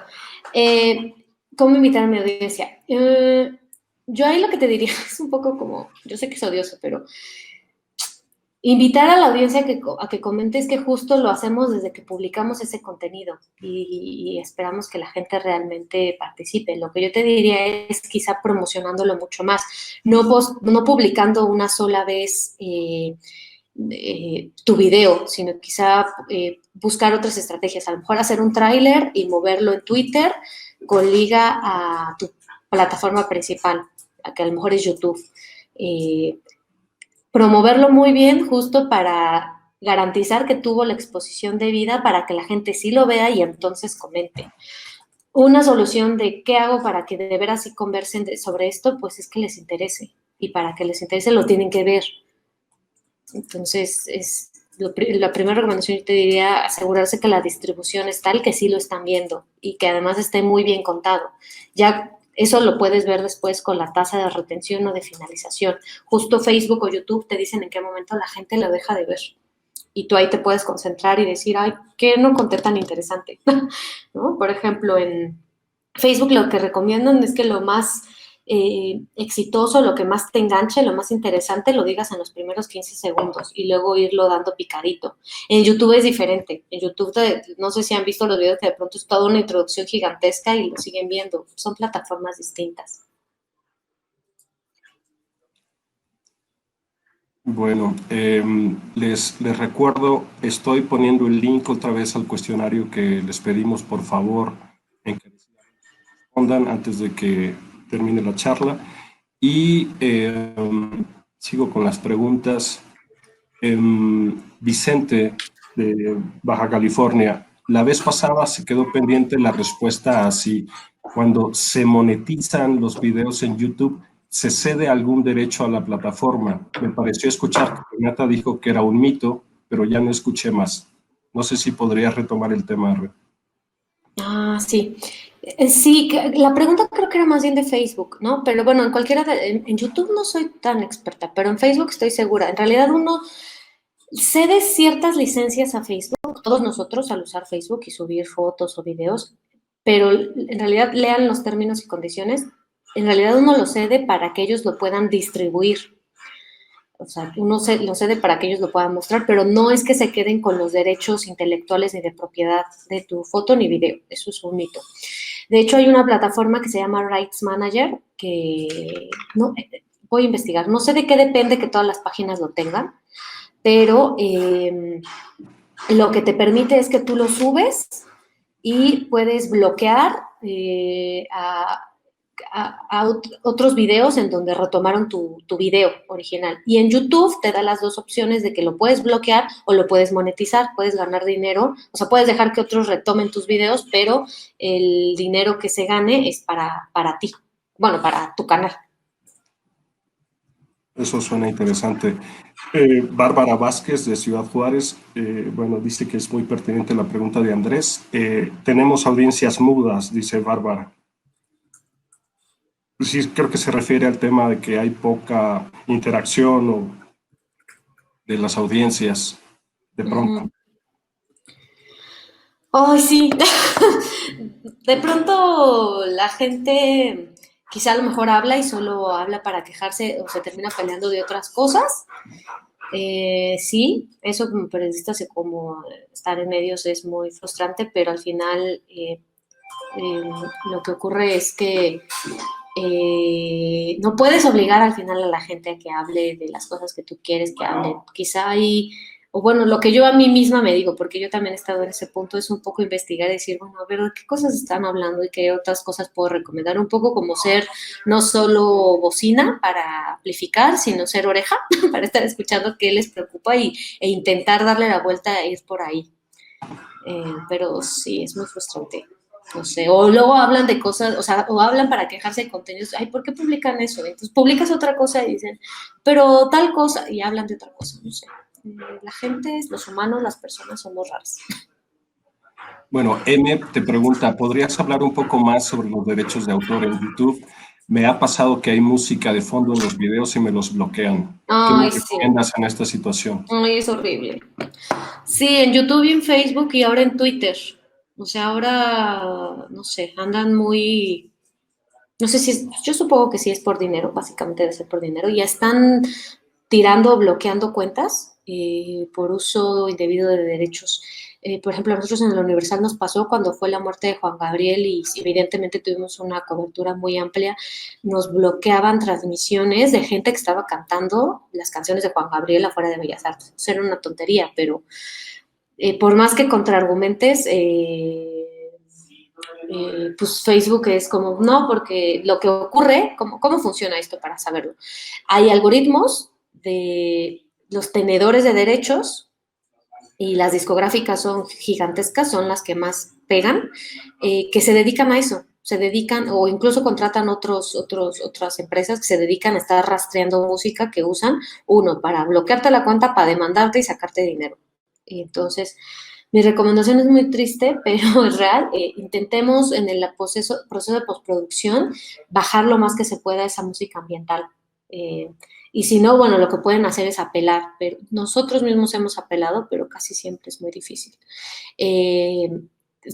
Speaker 2: ¿Cómo invitar a mi audiencia? Yo ahí lo que te diría es un poco como, yo sé que es odioso, pero invitar a la audiencia a que comentes que justo lo hacemos desde que publicamos ese contenido y esperamos que la gente realmente participe. Lo que yo te diría es quizá promocionándolo mucho más, no publicando una sola vez tu video, sino quizá buscar otras estrategias, a lo mejor hacer un tráiler y moverlo en Twitter con liga a tu plataforma principal. que a lo mejor es YouTube. Promoverlo muy bien justo para garantizar que tuvo la exposición debida para que la gente sí lo vea y entonces comente. Una solución de qué hago para que de veras sí conversen sobre esto, pues es que les interese. Y para que les interese lo tienen que ver. Entonces, la primera recomendación yo te diría asegurarse que la distribución es tal que sí lo están viendo y que además esté muy bien contado. Ya eso lo puedes ver después con la tasa de retención o de finalización. Justo Facebook o YouTube te dicen en qué momento la gente lo deja de ver. Y tú ahí te puedes concentrar y decir, ay, ¿qué no conté tan interesante? ¿No? Por ejemplo, en Facebook lo que recomiendan es que lo más exitoso, lo que más te enganche, lo más interesante, lo digas en los primeros 15 segundos y luego irlo dando picadito. En YouTube es diferente. En YouTube, no sé si han visto los videos que de pronto es toda una introducción gigantesca y lo siguen viendo. Son plataformas distintas.
Speaker 1: Bueno, les recuerdo, estoy poniendo el link otra vez al cuestionario que les pedimos, por favor, respondan antes de que termine la charla. Y sigo con las preguntas. Vicente, de Baja California, la vez pasada se quedó pendiente la respuesta así. Cuando se monetizan los videos en YouTube, ¿se cede algún derecho a la plataforma? Me pareció escuchar que Renata dijo que era un mito, pero ya no escuché más. No sé si podrías retomar el tema.
Speaker 2: Ah, sí. Sí, la pregunta creo que era más bien de Facebook, ¿no? Pero bueno, en YouTube no soy tan experta, pero en Facebook estoy segura. En realidad uno cede ciertas licencias a Facebook, todos nosotros al usar Facebook y subir fotos o videos, pero en realidad lean los términos y condiciones. En realidad uno lo cede para que ellos lo puedan distribuir. O sea, uno lo cede para que ellos lo puedan mostrar, pero no es que se queden con los derechos intelectuales ni de propiedad de tu foto ni video. Eso es un mito. De hecho, hay una plataforma que se llama Rights Manager que no, voy a investigar. No sé de qué depende que todas las páginas lo tengan, pero lo que te permite es que tú lo subes y puedes bloquear a otros videos en donde retomaron tu video original. Y en YouTube te da las dos opciones de que lo puedes bloquear o lo puedes monetizar, puedes ganar dinero, o sea, puedes dejar que otros retomen tus videos, pero el dinero que se gane es para ti, bueno, para tu canal.
Speaker 1: Eso suena interesante. Bárbara Vázquez, de Ciudad Juárez, bueno, dice que es muy pertinente la pregunta de Andrés. Tenemos audiencias mudas, dice Bárbara. Sí, creo que se refiere al tema de que hay poca interacción de las audiencias, de pronto.
Speaker 2: Ay, sí. De pronto la gente quizá a lo mejor habla y solo habla para quejarse o se termina peleando de otras cosas. Sí, eso como periodista, como estar en medios es muy frustrante, pero al final lo que ocurre es que no puedes obligar al final a la gente a que hable de las cosas que tú quieres que hablen. Quizá hay, o bueno, lo que yo a mí misma me digo, porque yo también he estado en ese punto, es un poco investigar y decir, bueno, a ver, ¿de qué cosas están hablando y qué otras cosas puedo recomendar? Un poco como ser no solo bocina para amplificar, sino ser oreja para estar escuchando qué les preocupa e intentar darle la vuelta e ir por ahí. Pero sí, es muy frustrante. No sé, o luego hablan de cosas, o sea, o hablan para quejarse de contenidos, ay, ¿por qué publican eso? Entonces publicas otra cosa y dicen, pero tal cosa, y hablan de otra cosa, no sé. La gente, los humanos, las personas somos raras.
Speaker 1: Bueno, M te pregunta, ¿podrías hablar un poco más sobre los derechos de autor en YouTube? Me ha pasado que hay música de fondo en los videos y me los bloquean. ¿Qué me
Speaker 2: Ay, sí.
Speaker 1: recomiendas en esta situación?
Speaker 2: Ay, es horrible. Sí, en YouTube y en Facebook y ahora en Twitter. O sea, ahora, no sé, andan muy. No sé si yo supongo que sí es por dinero, básicamente debe ser por dinero. Ya están tirando o bloqueando cuentas por uso indebido de derechos. Por ejemplo, a nosotros en el Universal nos pasó cuando fue la muerte de Juan Gabriel y evidentemente tuvimos una cobertura muy amplia, nos bloqueaban transmisiones de gente que estaba cantando las canciones de Juan Gabriel afuera de Bellas Artes. Eso era una tontería, pero por más que contraargumentes, pues Facebook es como, no, porque lo que ocurre, ¿cómo funciona esto para saberlo? Hay algoritmos de los tenedores de derechos y las discográficas son gigantescas, son las que más pegan, que se dedican a eso, se dedican o incluso contratan otras empresas que se dedican a estar rastreando música que usan, uno, para bloquearte la cuenta, para demandarte y sacarte dinero. Y entonces, mi recomendación es muy triste, pero es real. Intentemos en el proceso de postproducción bajar lo más que se pueda esa música ambiental. Eh, y si no, bueno, lo que pueden hacer es apelar. Pero nosotros mismos hemos apelado, pero casi siempre es muy difícil. Eh,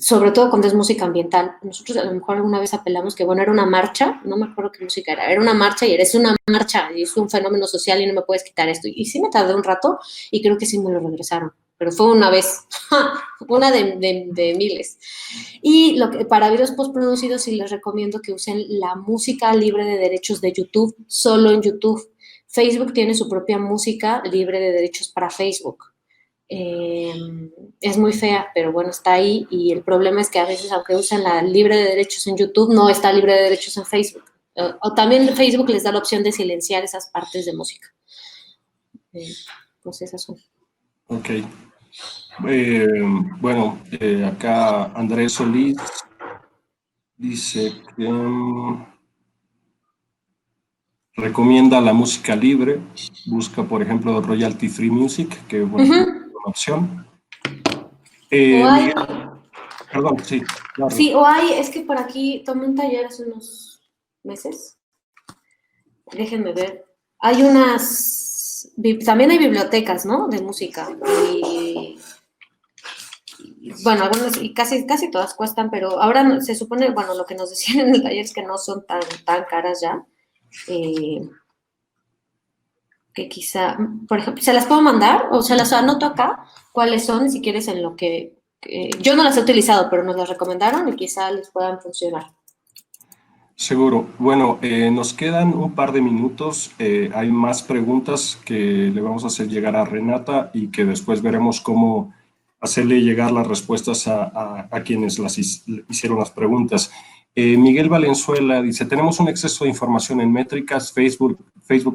Speaker 2: Sobre todo cuando es música ambiental. Nosotros a lo mejor alguna vez apelamos que, bueno, era una marcha, no me acuerdo qué música era una marcha y eres una marcha y es un fenómeno social y no me puedes quitar esto. Y sí me tardé un rato y creo que sí me lo regresaron, pero fue una vez, una de miles. Y para videos postproducidos sí les recomiendo que usen la música libre de derechos de YouTube, solo en YouTube. Facebook tiene su propia música libre de derechos para Facebook. Es muy fea, pero bueno, está ahí y el problema es que a veces, aunque usen la libre de derechos en YouTube, no está libre de derechos en Facebook. O también Facebook les da la opción de silenciar esas partes de música. Pues esas son.
Speaker 1: Ok. Bueno, acá Andrés Solís dice que recomienda la música libre, busca, por ejemplo, Royalty Free Music, que bueno, es una opción. Miguel, perdón, sí, claro.
Speaker 2: Sí, es que por aquí tomé un taller hace unos meses. Déjenme ver. Hay también hay bibliotecas, ¿no? De música. Bueno, algunas, y casi todas cuestan, pero ahora se supone, bueno, lo que nos decían en el taller es que no son tan caras ya. Que quizá, por ejemplo, ¿se las puedo mandar? O se las anoto acá, cuáles son, si quieres, en lo que... yo no las he utilizado, pero nos las recomendaron y quizá les puedan funcionar.
Speaker 1: Seguro. Bueno, nos quedan un par de minutos. Hay más preguntas que le vamos a hacer llegar a Renata y que después veremos cómo hacerle llegar las respuestas a quienes hicieron las preguntas. Miguel Valenzuela dice, tenemos un exceso de información en métricas, Facebook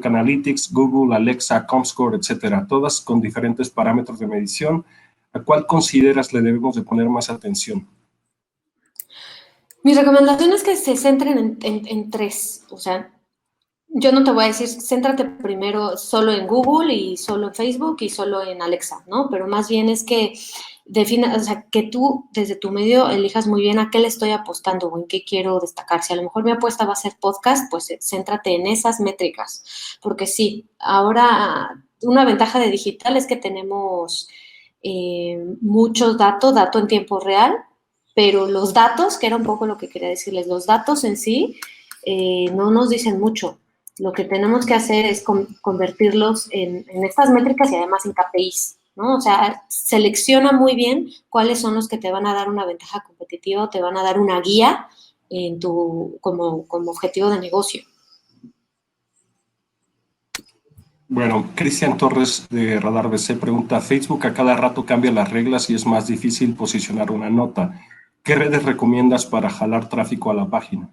Speaker 1: Analytics, Google, Alexa, Comscore, etcétera, todas con diferentes parámetros de medición. ¿A cuál consideras le debemos de poner más atención?
Speaker 2: Mi recomendación es que se centren en tres. O sea, yo no te voy a decir, céntrate primero solo en Google y solo en Facebook y solo en Alexa, ¿no? Pero más bien es que o sea, que tú desde tu medio elijas muy bien a qué le estoy apostando o en qué quiero destacar. Si a lo mejor mi apuesta va a ser podcast, pues céntrate en esas métricas. Porque sí, ahora una ventaja de digital es que tenemos mucho dato en tiempo real, pero los datos, que era un poco lo que quería decirles, los datos en sí no nos dicen mucho. Lo que tenemos que hacer es convertirlos en estas métricas y además en KPIs, ¿no? O sea, selecciona muy bien cuáles son los que te van a dar una ventaja competitiva o te van a dar una guía como objetivo de negocio.
Speaker 1: Bueno, Cristian Torres de Radar BC pregunta, Facebook a cada rato cambia las reglas y es más difícil posicionar una nota. ¿Qué redes recomiendas para jalar tráfico a la página?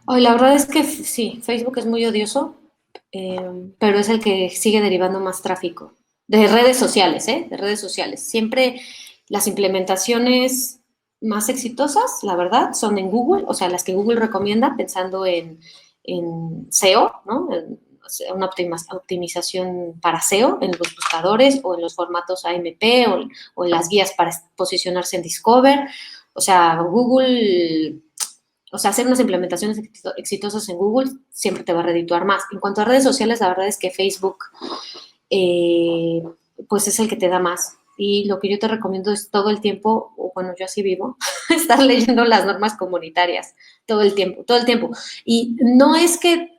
Speaker 2: La verdad es que sí, Facebook es muy odioso, pero es el que sigue derivando más tráfico. De redes sociales, ¿eh? De redes sociales. Siempre las implementaciones más exitosas, la verdad, son en Google, o sea, las que Google recomienda pensando en SEO, ¿no? Una optimización para SEO en los buscadores o en los formatos AMP o en las guías para posicionarse en Discover. O sea, Google, o sea, hacer unas implementaciones exitosas en Google siempre te va a redituar más. En cuanto a redes sociales, la verdad es que Facebook, pues es el que te da más. Y lo que yo te recomiendo es todo el tiempo, o bueno, yo así vivo, estar leyendo las normas comunitarias todo el tiempo, todo el tiempo. Y no es que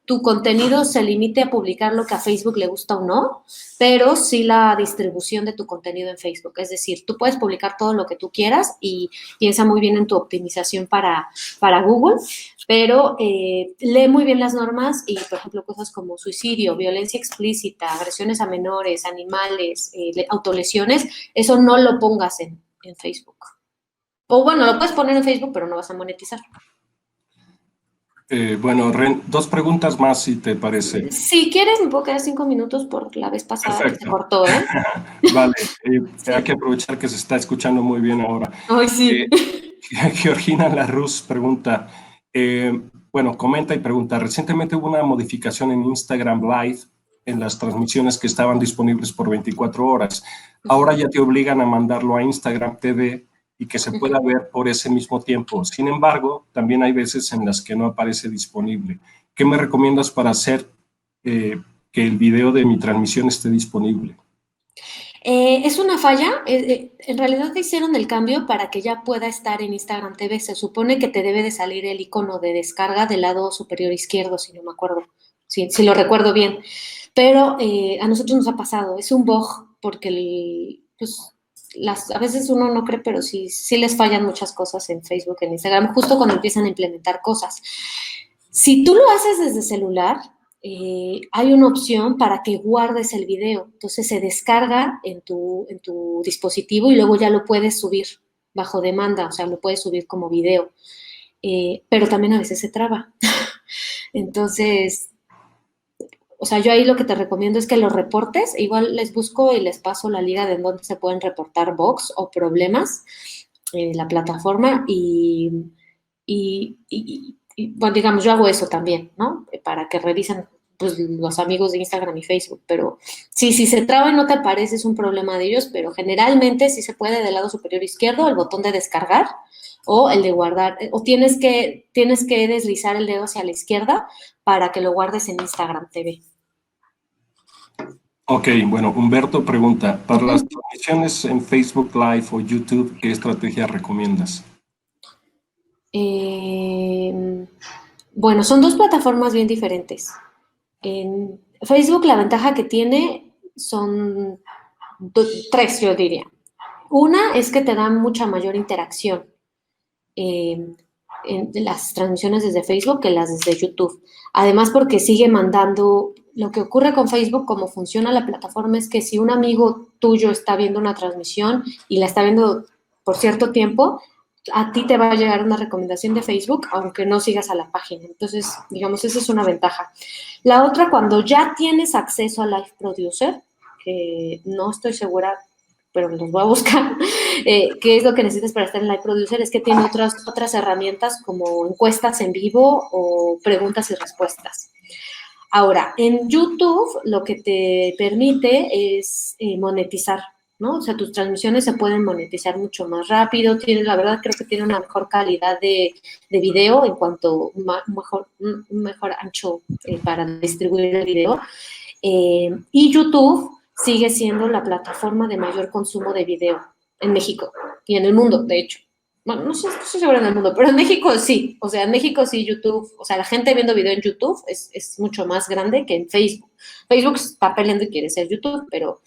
Speaker 2: tu contenido se limite a publicar lo que a Facebook le gusta o no, pero sí la distribución de tu contenido en Facebook. Es decir, tú puedes publicar todo lo que tú quieras y piensa muy bien en tu optimización para Google, pero lee muy bien las normas y, por ejemplo, cosas como suicidio, violencia explícita, agresiones a menores, animales, autolesiones, eso no lo pongas en Facebook. O bueno, lo puedes poner en Facebook, pero no vas a monetizar.
Speaker 1: Bueno, Ren, dos preguntas más, si te parece.
Speaker 2: Si quieres, me puedo quedar 5 minutos por la vez pasada que se
Speaker 1: Perfecto.
Speaker 2: cortó, ¿eh?
Speaker 1: Vale, hay
Speaker 2: Sí.
Speaker 1: que aprovechar que se está escuchando muy bien ahora.
Speaker 2: Ay,
Speaker 1: Eh,
Speaker 2: sí.
Speaker 1: Georgina Larruz pregunta, bueno, comenta y pregunta, recientemente hubo una modificación en Instagram Live en las transmisiones que estaban disponibles por 24 horas. Ahora ya te obligan a mandarlo a Instagram TV y que se pueda ver por ese mismo tiempo. Sin embargo, también hay veces en las que no aparece disponible. ¿Qué me recomiendas para hacer eh, que el video de mi transmisión esté disponible?
Speaker 2: Es una falla. En realidad hicieron el cambio para que ya pueda estar en Instagram TV. Se supone que te debe de salir el icono de descarga del lado superior izquierdo, si no me acuerdo, si lo recuerdo bien. Pero a nosotros nos ha pasado. Es un bug porque pues, a veces uno no cree, pero sí les fallan muchas cosas en Facebook, en Instagram, justo cuando empiezan a implementar cosas. Si tú lo haces desde celular, hay una opción para que guardes el video. Entonces se descarga en tu dispositivo y luego ya lo puedes subir bajo demanda, o sea, lo puedes subir como video. Pero también a veces se traba. Entonces, o sea, yo ahí lo que te recomiendo es que los reportes, igual les busco y les paso la liga de donde se pueden reportar bugs o problemas en la plataforma bueno, digamos, yo hago eso también, ¿no? Para que revisen pues, los amigos de Instagram y Facebook, pero sí, si se traba y no te aparece es un problema de ellos, pero generalmente sí se puede del lado superior izquierdo, el botón de descargar o el de guardar, o tienes que deslizar el dedo hacia la izquierda para que lo guardes en Instagram TV.
Speaker 1: Ok, bueno, Humberto pregunta,
Speaker 2: Uh
Speaker 1: para las
Speaker 2: -huh.
Speaker 1: transmisiones en Facebook Live o YouTube, ¿qué estrategia recomiendas?
Speaker 2: Bueno, son dos plataformas bien diferentes. En Facebook la ventaja que tiene son tres, yo diría. Una es que te da mucha mayor interacción en las transmisiones desde Facebook que las desde YouTube. Además, porque sigue mandando, lo que ocurre con Facebook, como funciona la plataforma, es que si un amigo tuyo está viendo una transmisión y la está viendo por cierto tiempo, a ti te va a llegar una recomendación de Facebook, aunque no sigas a la página. Entonces, digamos, esa es una ventaja. La otra, cuando ya tienes acceso a Live Producer, que no estoy segura, pero los voy a buscar, qué es lo que necesitas para estar en Live Producer, es que tiene otras herramientas como encuestas en vivo o preguntas y respuestas. Ahora, en YouTube lo que te permite es monetizar, ¿no? O sea, tus transmisiones se pueden monetizar mucho más rápido, la verdad creo que tiene una mejor calidad de video en cuanto a un mejor ancho para distribuir el video. Y YouTube sigue siendo la plataforma de mayor consumo de video en México y en el mundo, de hecho. Bueno, no estoy segura en el mundo, pero en México sí. O sea, en México sí YouTube, o sea, la gente viendo video en YouTube es mucho más grande que en Facebook. Facebook está peleando y quiere ser YouTube, pero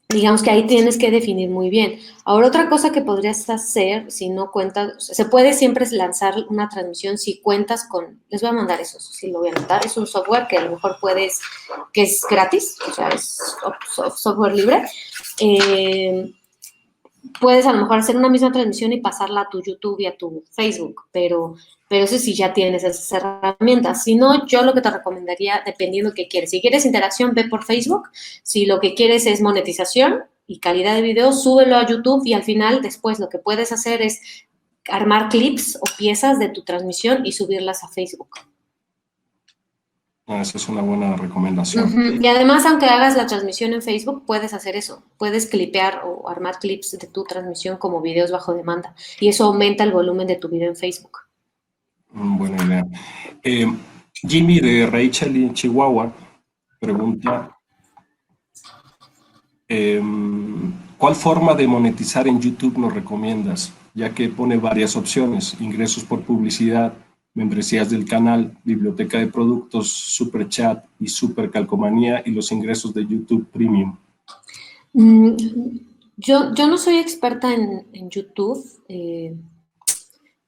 Speaker 2: digamos que ahí tienes que definir muy bien. Ahora, otra cosa que podrías hacer, si no cuentas, se puede siempre lanzar una transmisión si cuentas con, les voy a mandar eso, sí lo voy a anotar, es un software que a lo mejor puedes, que es gratis, o sea, es software libre. Puedes a lo mejor hacer una misma transmisión y pasarla a tu YouTube y a tu Facebook, pero eso sí ya tienes esas herramientas. Si no, yo lo que te recomendaría, dependiendo de qué quieres. Si quieres interacción, ve por Facebook. Si lo que quieres es monetización y calidad de video, súbelo a YouTube y al final, después, lo que puedes hacer es armar clips o piezas de tu transmisión y subirlas a Facebook.
Speaker 1: Esa es una buena recomendación.
Speaker 2: Y además, aunque hagas la transmisión en Facebook, puedes hacer eso. Puedes clipear o armar clips de tu transmisión como videos bajo demanda. Y eso aumenta el volumen de tu video en Facebook.
Speaker 1: Buena idea. Eh, Jimmy de Rachel en Chihuahua pregunta, ¿cuál forma de monetizar en YouTube nos recomiendas? Ya que pone varias opciones, ingresos por publicidad, membresías del canal, biblioteca de productos, super chat y super calcomanía y los ingresos de YouTube Premium.
Speaker 2: Yo no soy experta en YouTube.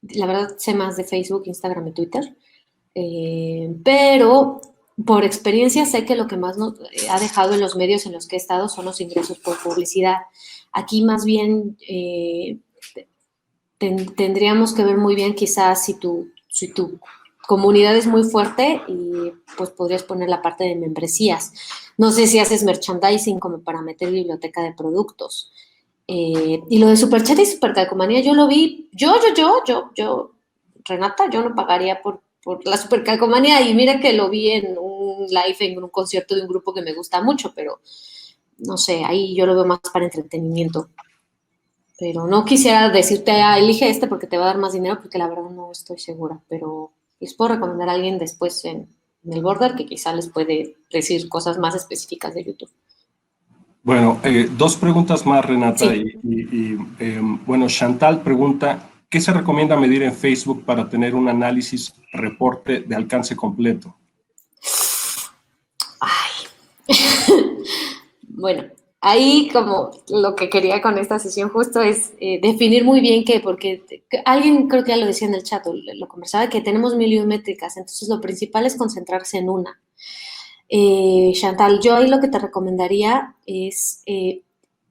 Speaker 2: La verdad sé más de Facebook, Instagram y Twitter. Pero por experiencia sé que lo que más nos ha dejado en los medios en los que he estado son los ingresos por publicidad. Aquí más bien tendríamos que ver muy bien quizás si tu comunidad es muy fuerte y pues podrías poner la parte de membresías. No sé si haces merchandising como para meter biblioteca de productos. Y lo de Superchat y Supercalcomanía yo lo vi, Renata, yo no pagaría por la Supercalcomanía y mira que lo vi en un live, en un concierto de un grupo que me gusta mucho, pero no sé, ahí yo lo veo más para entretenimiento. Pero no quisiera decirte, elige este porque te va a dar más dinero, porque la verdad no estoy segura, pero les puedo recomendar a alguien después en el border que quizá les puede decir cosas más específicas de YouTube.
Speaker 1: Bueno, dos preguntas más, Renata.
Speaker 2: Sí.
Speaker 1: Bueno, Chantal pregunta, ¿qué se recomienda medir en Facebook para tener un análisis reporte de alcance completo?
Speaker 2: Ay. Bueno, ahí como lo que quería con esta sesión justo es definir muy bien qué, porque alguien creo que ya lo decía en el chat, lo conversaba, que tenemos 1000 métricas, entonces lo principal es concentrarse en una. Chantal, yo ahí lo que te recomendaría es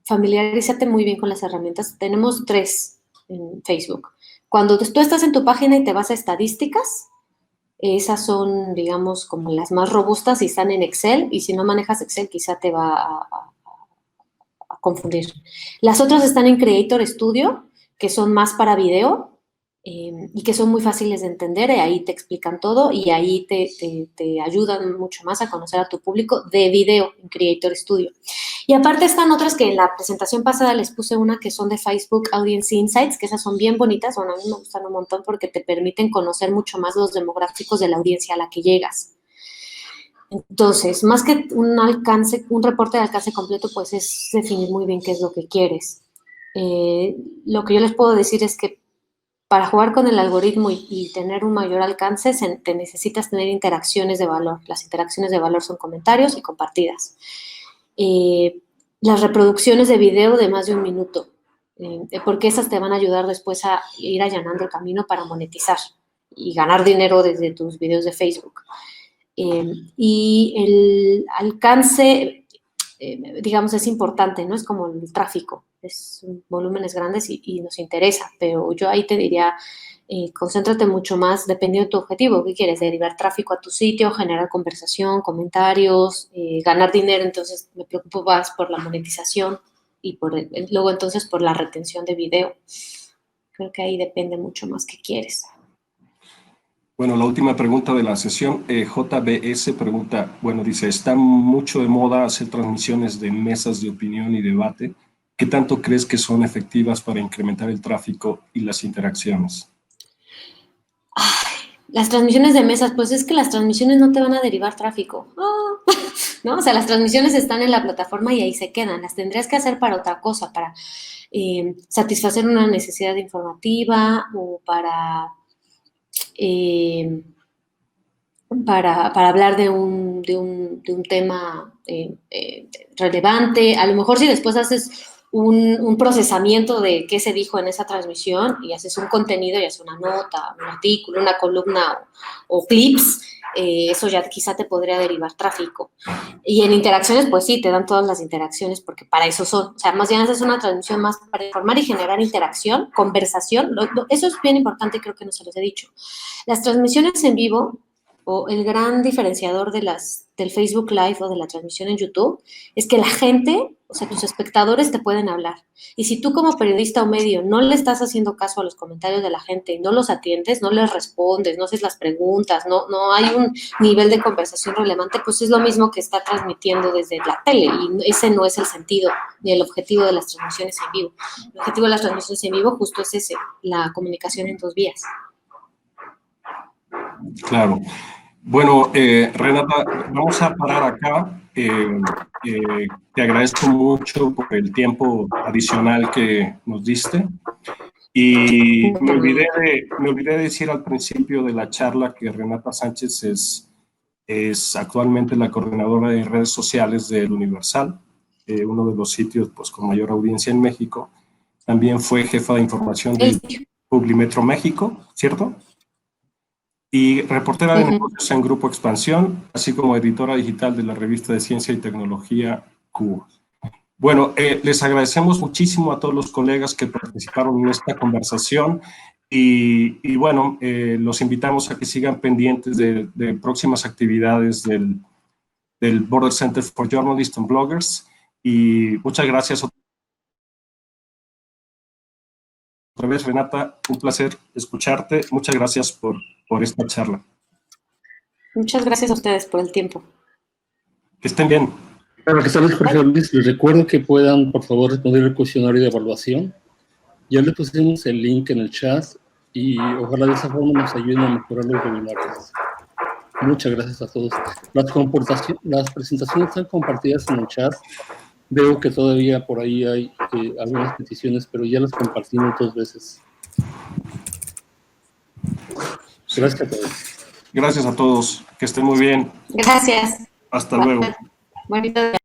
Speaker 2: familiarízate muy bien con las herramientas. Tenemos 3 en Facebook. Cuando tú estás en tu página y te vas a estadísticas, esas son, digamos, como las más robustas y están en Excel, y si no manejas Excel quizá te va a confundir. Las otras están en Creator Studio, que son más para video y que son muy fáciles de entender, y ahí te explican todo y ahí te ayudan mucho más a conocer a tu público de video en Creator Studio. Y aparte están otras que en la presentación pasada les puse una que son de Facebook Audience Insights, que esas son bien bonitas, bueno, a mí me gustan un montón porque te permiten conocer mucho más los demográficos de la audiencia a la que llegas. Entonces, más que un reporte de alcance completo, pues es definir muy bien qué es lo que quieres. Lo que yo les puedo decir es que para jugar con el algoritmo y tener un mayor alcance, te necesitas tener interacciones de valor. Las interacciones de valor son comentarios y compartidas. Las reproducciones de video de más de 1 minuto, porque esas te van a ayudar después a ir allanando el camino para monetizar y ganar dinero desde tus videos de Facebook. Y el alcance, digamos, es importante, ¿no? Es como el tráfico, es volúmenes grandes y nos interesa, pero yo ahí te diría, concéntrate mucho más dependiendo de tu objetivo. ¿Qué quieres? Derivar tráfico a tu sitio, generar conversación, comentarios, ganar dinero. Entonces me preocupo más por la monetización y luego entonces por la retención de video. Creo que ahí depende mucho más qué quieres.
Speaker 1: Bueno, la última pregunta de la sesión, JBS pregunta, bueno, dice, está mucho de moda hacer transmisiones de mesas de opinión y debate. ¿Qué tanto crees que son efectivas para incrementar el tráfico y las interacciones?
Speaker 2: Las transmisiones de mesas, pues es que las transmisiones no te van a derivar tráfico, ¿no? O sea, las transmisiones están en la plataforma y ahí se quedan. Las tendrías que hacer para otra cosa, para satisfacer una necesidad informativa o eh, para hablar de un tema relevante. A lo mejor si después haces un procesamiento de qué se dijo en esa transmisión y haces un contenido y haces una nota, un artículo, una columna o clips, eso ya quizá te podría derivar tráfico. Y en interacciones, pues sí, te dan todas las interacciones porque para eso son. O sea, más bien haces una transmisión más para informar y generar interacción, conversación. Eso es bien importante y creo que no se los he dicho. Las transmisiones en vivo o el gran diferenciador del Facebook Live o de la transmisión en YouTube es que la gente, o sea, tus espectadores te pueden hablar. Y si tú como periodista o medio no le estás haciendo caso a los comentarios de la gente y no los atiendes, no les respondes, no haces las preguntas, no hay un nivel de conversación relevante, pues es lo mismo que está transmitiendo desde la tele y ese no es el sentido ni el objetivo de las transmisiones en vivo. El objetivo de las transmisiones en vivo justo es ese, la comunicación en 2 vías.
Speaker 1: Claro. Bueno, Renata, vamos a parar acá. Te agradezco mucho por el tiempo adicional que nos diste. Y me olvidé de decir al principio de la charla que Renata Sánchez es actualmente la coordinadora de redes sociales del Universal, uno de los sitios pues, con mayor audiencia en México. También fue jefa de información de Publimetro México, ¿cierto? y reportera de negocios en Grupo Expansión, así como editora digital de la revista de Ciencia y Tecnología Q. Bueno, les agradecemos muchísimo a todos los colegas que participaron en esta conversación y bueno, los invitamos a que sigan pendientes de próximas actividades del Border Center for Journalists and Bloggers, y muchas gracias otra vez, Renata, un placer escucharte, muchas gracias por esta charla.
Speaker 2: Muchas gracias a ustedes por el tiempo.
Speaker 1: Que estén bien.
Speaker 3: Para que estén los profesores, les recuerdo que puedan, por favor, responder el cuestionario de evaluación. Ya les pusimos el link en el chat y ojalá de esa forma nos ayuden a mejorar los webinars. Muchas gracias a todos. Las presentaciones están compartidas en el chat. Veo que todavía por ahí hay algunas peticiones, pero ya las compartimos 2 veces. Gracias a todos.
Speaker 1: Gracias a todos. Que estén muy bien.
Speaker 2: Gracias.
Speaker 1: Hasta luego.
Speaker 2: Bonito día.